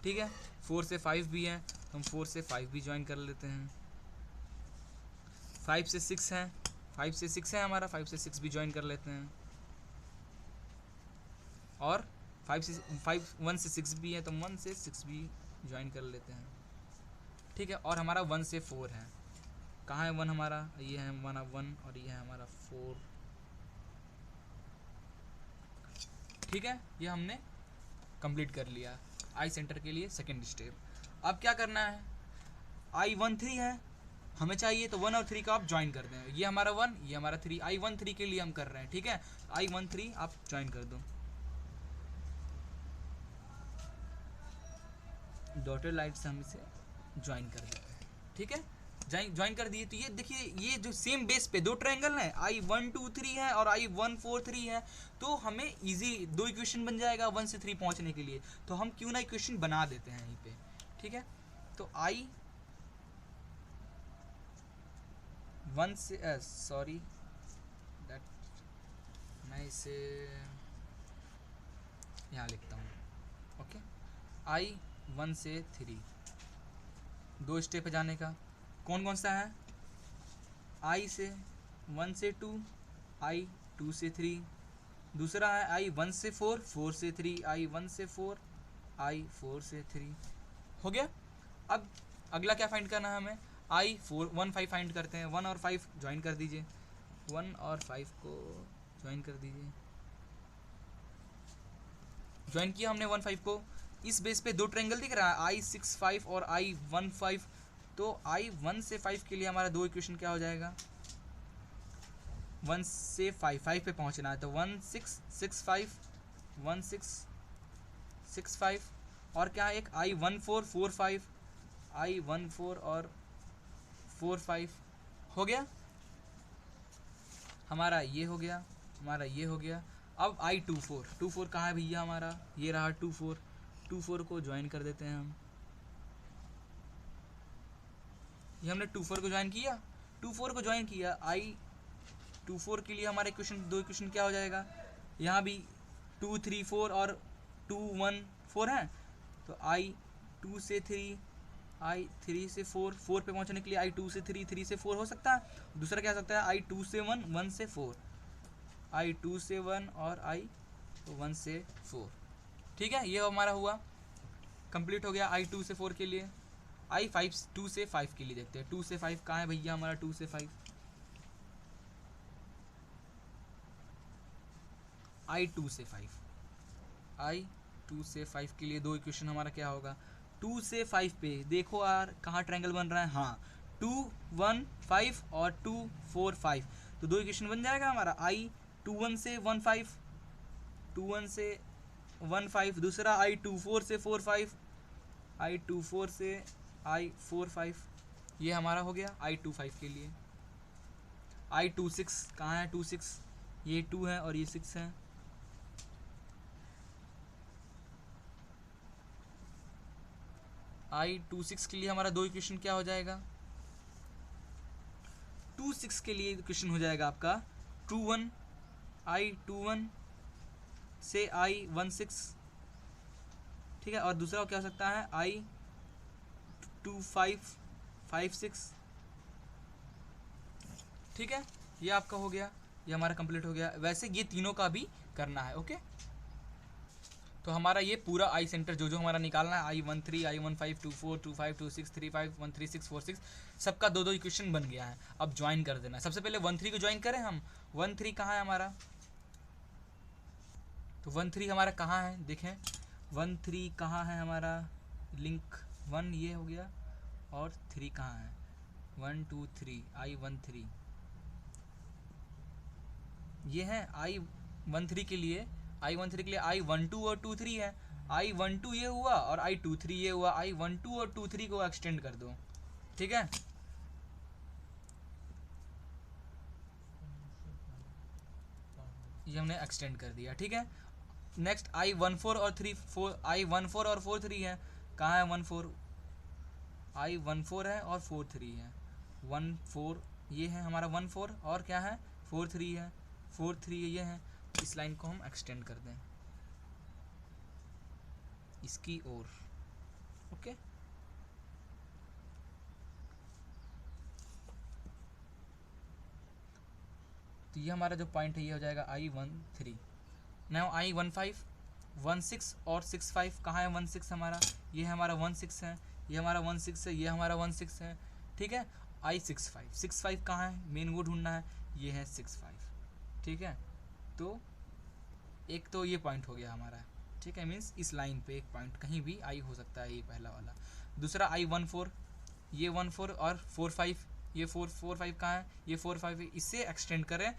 ठीक है। 4 से 5 भी हैं, तो हम 4 से 5 भी ज्वाइन कर लेते हैं। 5 से 6 हैं, 5 से 6 है हमारा, 5 से 6 भी ज्वाइन कर लेते हैं। और 1 से 6 भी है, तो 1 से 6 भी ज्वाइन कर लेते हैं, ठीक है। और हमारा 1 से 4 है, कहाँ है 1 हमारा? ये है हमारा 1 और ये है हमारा 4, ठीक है। ये हमने कंप्लीट कर लिया आई सेंटर के लिए सेकेंड स्टेप। अब क्या करना है? I13 है हमें चाहिए, तो 1 और 3 का आप ज्वाइन कर दें। ये हमारा 1, ये हमारा 3, I13 के लिए हम कर रहे हैं, ठीक है। I13 आप ज्वाइन कर दो, डॉटेड लाइट से हम इसे ज्वाइन कर देते हैं, ठीक है। ज्वाइन कर दिए, तो ये देखिए ये जो सेम बेस पे दो ट्रायंगल हैं, I123 है और I143 है, तो हमें इजी 2 इक्वेशन बन जाएगा 1 से 3 पहुंचने के लिए। तो हम क्यों ना इक्वेशन बना देते हैं यहीं पे, ठीक है। तो I1 से सॉरी दैट, मैं इसे यहाँ लिखता हूँ, ओके। I1 से 3 2 स्टेप है जाने का, कौन कौन सा है? I से 1 से 2, I2 से 3, दूसरा है I1 से 4, 4 से 3, I1 से 4, I4 से 3, हो गया। अब अगला क्या फाइंड करना है हमें? I1 5 फाइंड करते हैं। 1 और 5 ज्वाइन कर दीजिए, 1 और 5 को ज्वाइन कर दीजिए। ज्वाइन किया हमने 1 5 को। इस बेस पे दो ट्रायंगल दिख रहा है, I6 5 और I1 5, तो I1 से 5 के लिए हमारा 2 इक्वेशन क्या हो जाएगा? 1 से 5 पे पहुंचना है, तो 1 6 6 5, 1 6 6 5, और क्या है एक I1445, I14 और 45 हो गया हमारा, ये हो गया हमारा, ये हो गया। अब I24 कहाँ है भैया हमारा, ये रहा 24 को ज्वाइन कर देते हैं हम। ये हमने 24 को ज्वाइन किया, 24 को ज्वाइन किया। I24 के लिए हमारे इक्वेशन, दो इक्वेशन क्या हो जाएगा, यहाँ भी 2 3 4 और 2 1 4 है, तो I2 से 3, I3 से 4 पे पहुंचने के लिए I2 से 3 से 4 हो सकता है। दूसरा क्या हो सकता है I2 से 1 से 4, I2 से 1 और I1 से 4। ठीक है, ये हमारा हुआ, कंप्लीट हो गया I2 से 4 के लिए। I2 से 5 के लिए देखते हैं, 2 से 5 कहाँ है भैया हमारा, 2 से 5 I2 से 5 के लिए दो इक्वेशन हमारा क्या होगा, 2 से 5 पे देखो यार कहाँ ट्रायंगल बन रहा है, हाँ 2 1 5 और 2 4 5, तो दो इक्वेशन बन जाएगा हमारा। I21 से 1 5, 21 से 1 5, दूसरा I24 से 4 5, I24 से I4 5, ये हमारा हो गया I25 के लिए। I26 कहाँ है, 26, ये 2 है और ये 6 है। I26 के लिए हमारा दो इक्वेशन क्या हो जाएगा, 26 के लिए इक्वेशन हो जाएगा आपका 21, I21 से I16, ठीक है, और दूसरा क्या हो सकता है I25 56, ठीक है, ये आपका हो गया, ये हमारा कंप्लीट हो गया। वैसे ये तीनों का भी करना है, ओके। तो हमारा ये पूरा आई सेंटर जो जो हमारा निकालना है, I13 I15 24 25 26 35 136 46, सबका दो दो इक्वेशन बन गया है। अब ज्वाइन कर देना है। सबसे पहले 13 को ज्वाइन करें हम। 13 कहाँ है हमारा, तो 13 हमारा कहाँ है देखें, 13 कहाँ है हमारा, लिंक 1 ये हो गया, और 3 कहाँ है, 1 2 3 I13 ये है। I13 के लिए I12 और 23 है, I12 ये हुआ और I23 ये हुआ, I12 और 23 को एक्सटेंड कर दो, ठीक है। ये हमने एक्सटेंड कर दिया, ठीक है। नेक्स्ट I14 और 3 I14 और 43 है, कहाँ है 14, I14 है और 43 है, 14 ये है हमारा 14 और क्या है 43 है, 43 ये है। इस लाइन को हम एक्सटेंड कर दें इसकी ओर, ओके। तो ये हमारा जो पॉइंट है ये हो जाएगा I13। नाउ I15 16 और 65 कहाँ है, 16 हमारा, ये हमारा 16 है, ये हमारा 16 है, ये हमारा 16 है, ठीक है। I65 कहाँ है, मेन वो ढूंढना है, ये है 65, ठीक है। तो एक तो ये पॉइंट हो गया हमारा, ठीक है, मीन्स इस लाइन पे एक पॉइंट कहीं भी आई हो सकता है, ये पहला वाला। दूसरा I14 ये 14 और 45, ये 4 5 कहाँ है, ये 4 5 इससे एक्सटेंड करें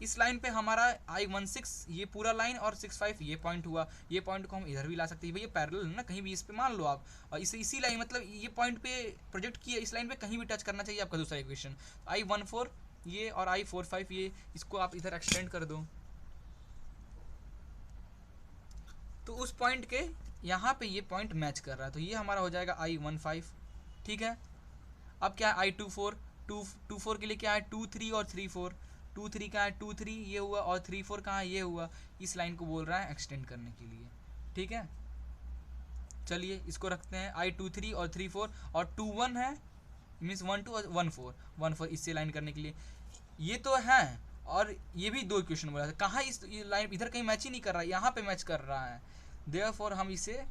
इस लाइन पे हमारा I16 ये पूरा लाइन और 65 ये पॉइंट हुआ। ये पॉइंट को हम इधर भी ला सकते हैं, भैया पैरेलल है ना, कहीं भी इस पे मान लो आप, और इसे इसी लाइन मतलब ये पॉइंट पे प्रोजेक्ट किया, इस लाइन पे कहीं भी टच करना चाहिए आपका दूसरा इक्वेशन। I14 ये और I45 ये, इसको आप इधर एक्सटेंड कर दो, तो उस पॉइंट के यहाँ पे ये पॉइंट मैच कर रहा है, तो ये हमारा हो जाएगा I15, ठीक है। अब क्या है I24 के लिए क्या है 2 3 और 3 4, 2 3 कहाँ है 2 3 ये हुआ और 3 4 कहाँ है ये हुआ, इस लाइन को बोल रहा है एक्सटेंड करने के लिए, ठीक है। चलिए इसको रखते हैं I23 और 3 4 और 2 1 है, मीन्स 1 2 और 1 4 इससे लाइन करने के लिए, ये तो है। और ये भी दो इक्वेशन बोला था, कहाँ इस लाइन इधर कहीं मैच ही नहीं कर रहा है, यहाँ पे मैच कर रहा है, देयरफॉर हम इसे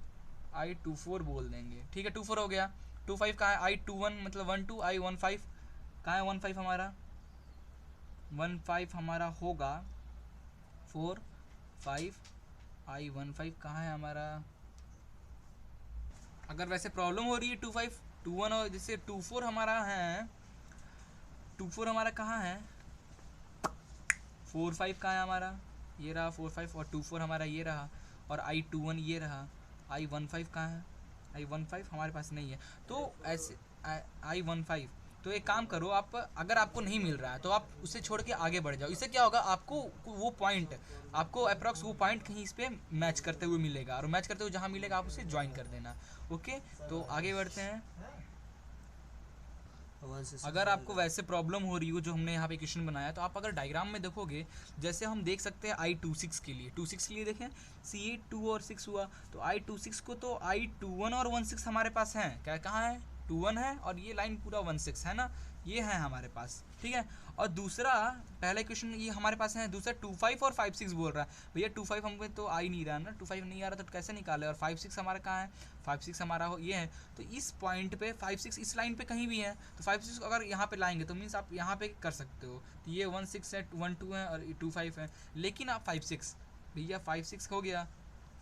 I24 बोल देंगे, ठीक है। 24 हो गया। 25 कहाँ है I21 मतलब 1 2 I15 कहाँ है 15 हमारा, 15 हमारा होगा 4 5 I15 कहाँ है हमारा। अगर वैसे प्रॉब्लम हो रही है 25 21 और जैसे 24 हमारा है, 24 हमारा कहाँ है 4 5 कहाँ है हमारा, ये रहा 4 5 और 24 हमारा ये रहा, और I21 ये रहा, I15 कहाँ है I15 हमारे पास नहीं है, तो ऐसे I15, तो एक काम करो आप, अगर आपको नहीं मिल रहा है तो आप उसे छोड़ के आगे बढ़ जाओ। इससे क्या होगा, आपको वो पॉइंट, आपको अप्रॉक्स वो पॉइंट कहीं इस पर मैच करते हुए मिलेगा, और मैच करते हुए जहाँ मिलेगा आप उसे ज्वाइन कर देना। ओके, तो आगे बढ़ते हैं। अगर आपको वैसे प्रॉब्लम हो रही हो जो हमने यहाँ पे क्वेश्चन बनाया, तो आप अगर डायग्राम में देखोगे, जैसे हम देख सकते हैं I26 के लिए, 26 के लिए देखें, C8 2 और 6 हुआ, तो I26 को तो I21 और 16 हमारे पास हैं, क्या कहाँ है, 21 है, और ये लाइन पूरा 16 है ना, ये है हमारे पास, ठीक है। और दूसरा, पहला क्वेश्चन ये हमारे पास है, दूसरा 25 और 56 बोल रहा है, भैया 25 हमें तो आ ही नहीं रहा ना, 25 नहीं आ रहा तो कैसे निकाले, और 56 हमारा कहाँ है, 56 हमारा हो ये है, तो इस पॉइंट पे 56 इस लाइन पे कहीं भी है, तो 56 अगर यहाँ पे लाएंगे तो मीन्स आप यहाँ पे कर सकते हो, तो ये 16 है, 12 है और 25 है, लेकिन आप 56, भैया 56 हो गया,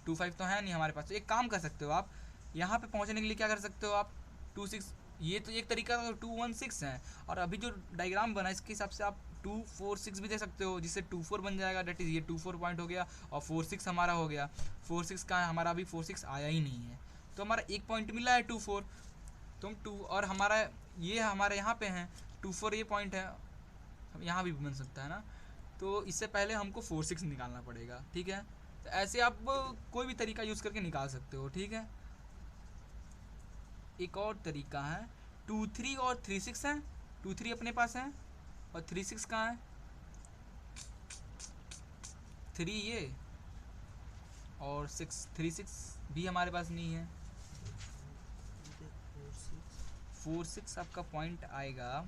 25 तो है नहीं हमारे पास, तो एक काम कर सकते हो आप, यहाँ पे पहुँचने के लिए क्या कर सकते हो आप, 26, ये तो एक तरीका 216 है, और अभी जो डायग्राम बना इसके हिसाब से आप 246 भी दे सकते हो, जिससे 24 बन जाएगा, डेट इज़ ये 24 पॉइंट हो गया, और 46 हमारा हो गया, 46 का है हमारा, अभी 46 आया ही नहीं है, तो हमारा एक पॉइंट मिला है 24, तुम 2, और हमारा ये हमारे यहाँ पे हैं 24, ये पॉइंट है, यहाँ भी बन सकता है ना, तो इससे पहले हमको 46 निकालना पड़ेगा, ठीक है। तो ऐसे आप कोई भी तरीका यूज़ करके निकाल सकते हो, ठीक है। एक और तरीका है, 23 और 36 है, 23 अपने पास है और 36 कहाँ है, 3 ये और 36 भी हमारे पास नहीं है, 46 आपका पॉइंट आएगा।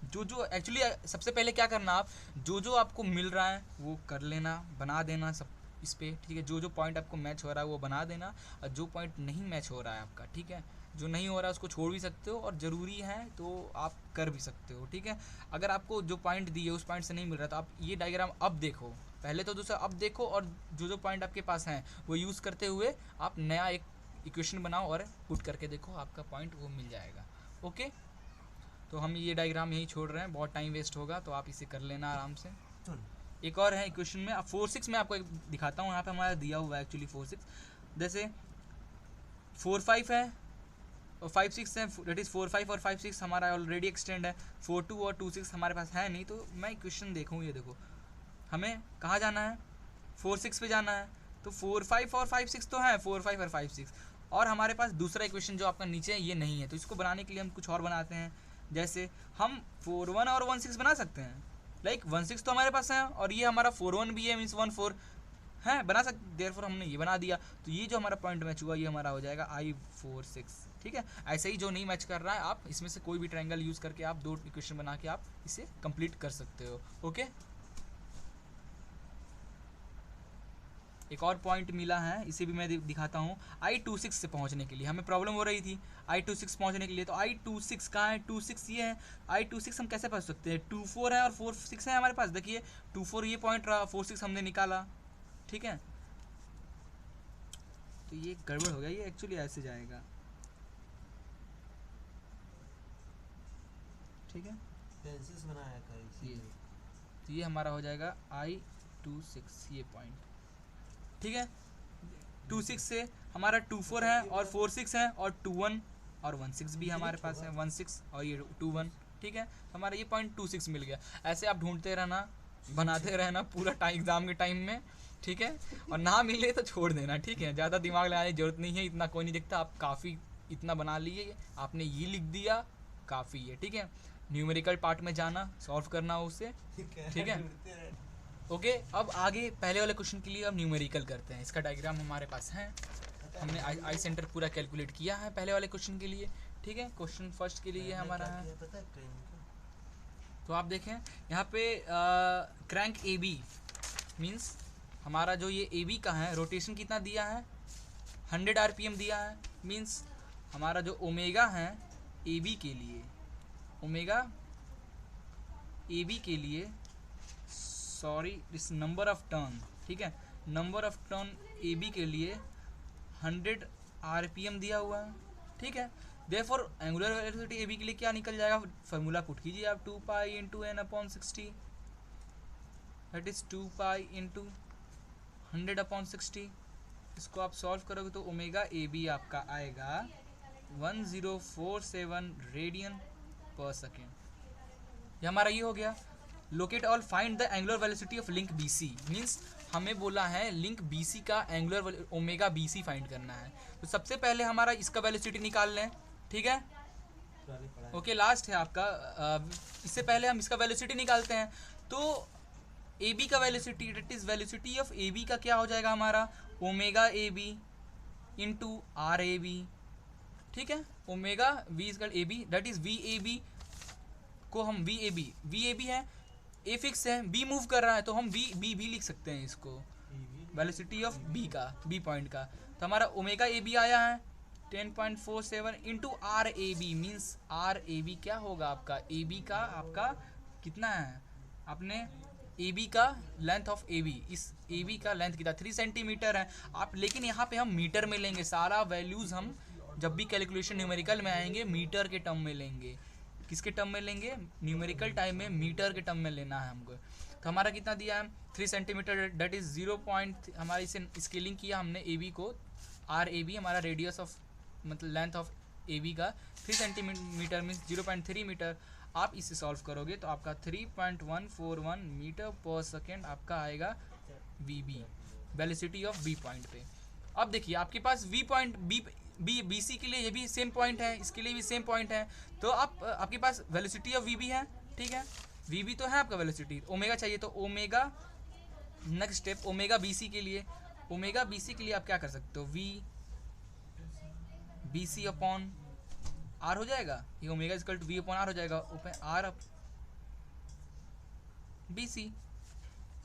जो एक्चुअली सबसे पहले क्या करना, आप जो आपको मिल रहा है वो कर लेना, बना देना सब इस पर, ठीक है। जो पॉइंट आपको मैच हो रहा है वो बना देना, और जो पॉइंट नहीं मैच हो रहा है आपका, ठीक है, जो नहीं हो रहा है उसको छोड़ भी सकते हो, और ज़रूरी है तो आप कर भी सकते हो, ठीक है। अगर आपको जो पॉइंट दिए उस पॉइंट से नहीं मिल रहा तो आप ये डायग्राम अब देखो, पहले तो दूसरा अब देखो, और जो पॉइंट आपके पास हैं वो यूज़ करते हुए आप नया एक इक्वेशन बनाओ और पुट करके देखो, आपका पॉइंट वो मिल जाएगा। ओके, तो हम ये डायग्राम यहीं छोड़ रहे हैं, बहुत टाइम वेस्ट होगा, तो आप इसे कर लेना आराम से। एक और है इक्वेशन में, अब 4-6 में आपको एक दिखाता हूँ, यहाँ पे हमारा दिया हुआ है एक्चुअली 4-6, जैसे 4-5 है और 5-6 है, डेट इज़ 4-5 और 5-6 हमारा ऑलरेडी एक्सटेंड है, 4-2 और 2-6 हमारे पास है नहीं, तो मैं इक्वेशन देखूँ, ये देखो हमें कहाँ जाना है, 4-6 पे जाना है, तो 4-5 और 5-6 तो है, 4-5 और 5-6, और हमारे पास दूसरा इक्वेशन जो आपका नीचे है ये नहीं है, तो इसको बनाने के लिए हम कुछ और बनाते हैं, जैसे हम 4-1 और 1-6 बना सकते हैं, लाइक 1-6 तो हमारे पास है, और ये हमारा 4-1 भी है, मीन्स 1-4 है, बना सकते, देयरफॉर हमने ये बना दिया, तो ये जो हमारा पॉइंट मैच हुआ ये हमारा हो जाएगा I4-6, ठीक है। ऐसे ही जो नहीं मैच कर रहा है आप इसमें से कोई भी ट्रायंगल यूज़ करके आप दो इक्वेशन बना के आप इसे कंप्लीट कर सकते हो। ओके, एक और पॉइंट मिला है, इसे भी मैं दिखाता हूँ। I26 से पहुँचने के लिए हमें प्रॉब्लम हो रही थी, I26 पहुँचने के लिए, तो I26 कहाँ है, 26 ये है, I26 हम कैसे पहुँच सकते हैं, 24 है और 46 है हमारे पास, देखिए 24 ये पॉइंट रहा, 46 हमने निकाला, ठीक है। तो ये गड़बड़ हो गया, ये एक्चुअली ऐसे जाएगा, ठीक है, बनाया था ये, तो ये हमारा हो जाएगा I26 ये पॉइंट, ठीक है। 26 से हमारा 24 है और 46 है और 21 और 16 भी हमारे पास है, 16 और ये 21, ठीक है। हमारा ये पॉइंट 26 मिल गया। ऐसे आप ढूंढते रहना, बनाते रहना पूरा टाइम एग्ज़ाम के टाइम में, ठीक है, और ना मिले तो छोड़ देना, ठीक है, ज़्यादा दिमाग लगाने की ज़रूरत नहीं है, इतना कोई नहीं देखता, आप काफ़ी इतना बना लिए, आपने ये लिख दिया काफ़ी है, ठीक है। न्यूमेरिकल पार्ट में जाना, सॉल्व करना उसे, ठीक है। ओके, अब आगे पहले वाले क्वेश्चन के लिए अब न्यूमेरिकल करते हैं, इसका डायग्राम हमारे पास है, हमने आई सेंटर पूरा कैलकुलेट किया है पहले वाले क्वेश्चन के लिए, ठीक है। क्वेश्चन फर्स्ट के लिए ये हमारा है, तो आप देखें यहाँ पे क्रैंक ए बी मीन्स हमारा जो ये ए बी का है रोटेशन कितना दिया है, 100 RPM दिया है, मीन्स हमारा जो ओमेगा है ए बी के लिए, ओमेगा ए बी के लिए, सॉरी इस नंबर ऑफ टर्न, ठीक है, number of turn A B के लिए 100 RPM दिया हुआ है, ठीक है। Therefore angular velocity A B के लिए क्या निकल जाएगा, फार्मूला पुट कीजिए आप, 2 pi into N upon 60, that is 2 pi into 100 upon 60, इसको आप सॉल्व करोगे तो ओमेगा ए बी आपका आएगा 1047 रेडियन पर सेकेंड। ये हमारा ये हो गया। Locate all find the angular velocity of link BC, means हमें बोला है लिंक BC का एंगुलर ओमेगा BC फाइंड करना है। तो सबसे पहले हमारा इसका वेलोसिटी निकाल लें, ठीक है। ओके, लास्ट है आपका। इससे पहले हम इसका वेलोसिटी निकालते हैं। तो AB का velocity, that is velocity of AB का क्या हो जाएगा हमारा, ओमेगा AB इंटू RAB, ठीक है। Omega V is AB, that is VAB को हम VAB है, A फिक्स है, B मूव कर रहा है तो हम V लिख सकते हैं इसको, वेलोसिटी ऑफ B का, B पॉइंट का। तो हमारा ओमेगा AB आया है 10.47 इंटू RAB, मीन्स RAB क्या होगा आपका, AB का आपका कितना है, आपने AB का लेंथ ऑफ AB, इस AB का लेंथ कितना 3 सेंटीमीटर है आप, लेकिन यहाँ पे हम मीटर में लेंगे। सारा वैल्यूज़ हम जब भी कैलकुलेशन न्यूमेरिकल में आएंगे मीटर के टर्म में लेंगे। किसके टर्म में लेंगे, न्यूमेरिकल टाइम में मीटर के टर्म में लेना है हमको। तो हमारा कितना दिया है 3 सेंटीमीटर, डेट इज 0. हमारा इसे स्केलिंग किया हमने AB को, RAB हमारा रेडियस ऑफ मतलब लेंथ ऑफ AB का 3 सेंटीमीटर मीन्स 0.3 मीटर। आप इसे सॉल्व करोगे तो आपका 3.141 मीटर पर सेकेंड आपका आएगा VB, velocity of B point पे। अब देखिए आपके पास V पॉइंट BC के लिए ये भी सेम पॉइंट है, इसके लिए भी सेम पॉइंट है। तो आपके पास वेलोसिटी ऑफ VB है, ठीक है। VB तो है आपका वेलोसिटी, ओमेगा चाहिए तो omega, next step omega BC के लिए, ओमेगा BC के लिए आप क्या कर सकते हो, VBC अपॉन R हो जाएगा, ये omega equal to V upon R हो जाएगा, upon R of BC,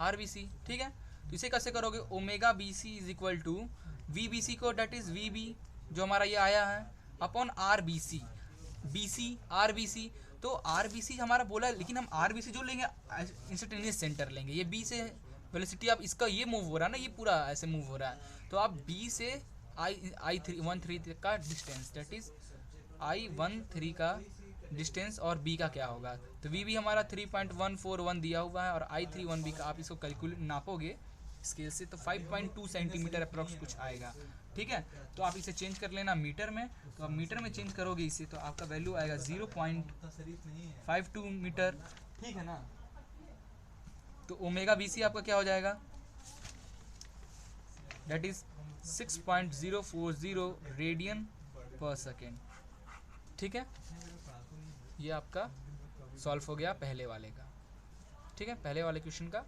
RBC, ठीक है। तो इसे कैसे करोगे, omega BC is equal to VBC को, डेट इज VB जो हमारा ये आया है अपॉन RBC, BC RBC। तो RBC हमारा बोला, लेकिन हम RBC जो लेंगे इंस्टेंटेनियस सेंटर लेंगे। ये B से वेलोसिटी आप इसका ये मूव हो रहा है ना, ये पूरा ऐसे मूव हो रहा है। तो आप B से I13 का डिस्टेंस, डेट इज I13 का डिस्टेंस और B का क्या होगा। तो VB हमारा 3.141 दिया हुआ है और I31B का आप इसको कैलकुलेट नापोगे स्केल से तो 5.2 सेंटीमीटर अप्रॉक्स कुछ आएगा, ठीक है। तो आप इसे चेंज कर लेना मीटर में, तो आप मीटर में चेंज करोगे इसे तो आपका वैल्यू आएगा 0.52 मीटर, ठीक है ना। तो ओमेगा BC आपका क्या हो जाएगा, डेट इज 6.040 रेडियन पर सेकेंड, ठीक है। ये आपका सॉल्व हो गया पहले वाले का, ठीक है, पहले वाले क्वेश्चन का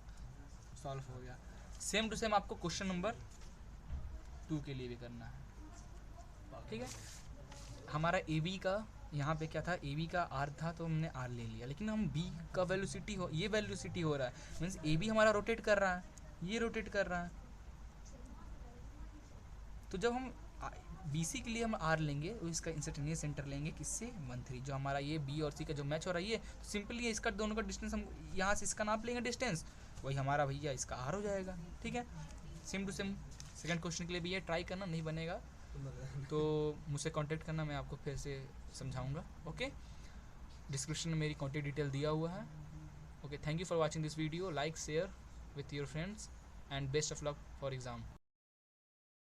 सॉल्व हो गया। सेम टू सेम आपको क्वेश्चन नंबर 2 के लिए भी करना है, ठीक है। हमारा AB का यहाँ पे क्या था, AB का R था तो हमने R ले लिया, लेकिन हम B का वेलोसिटी हो, ये वेलोसिटी हो रहा है मीन्स AB हमारा रोटेट कर रहा है, ये रोटेट कर रहा है। तो जब हम BC के लिए हम R लेंगे तो इसका इंस्टेंटेनियस सेंटर लेंगे किससे, 1-3, जो हमारा ये B और C का जो मैच हो रहा है ये तो सिंपली है, इसका दोनों का डिस्टेंस हम यहाँ से इसका नाप लेंगे डिस्टेंस, वही हमारा भैया इसका R हो जाएगा, ठीक है। Same to same second question के लिए भी ये ट्राई करना, नहीं बनेगा तो मुझसे कांटेक्ट करना, मैं आपको फिर से समझाऊंगा, ओके। डिस्क्रिप्शन में मेरी कॉन्टैक्ट डिटेल दिया हुआ है, okay. Thank you for watching this video, like share with your friends and best of luck for exam.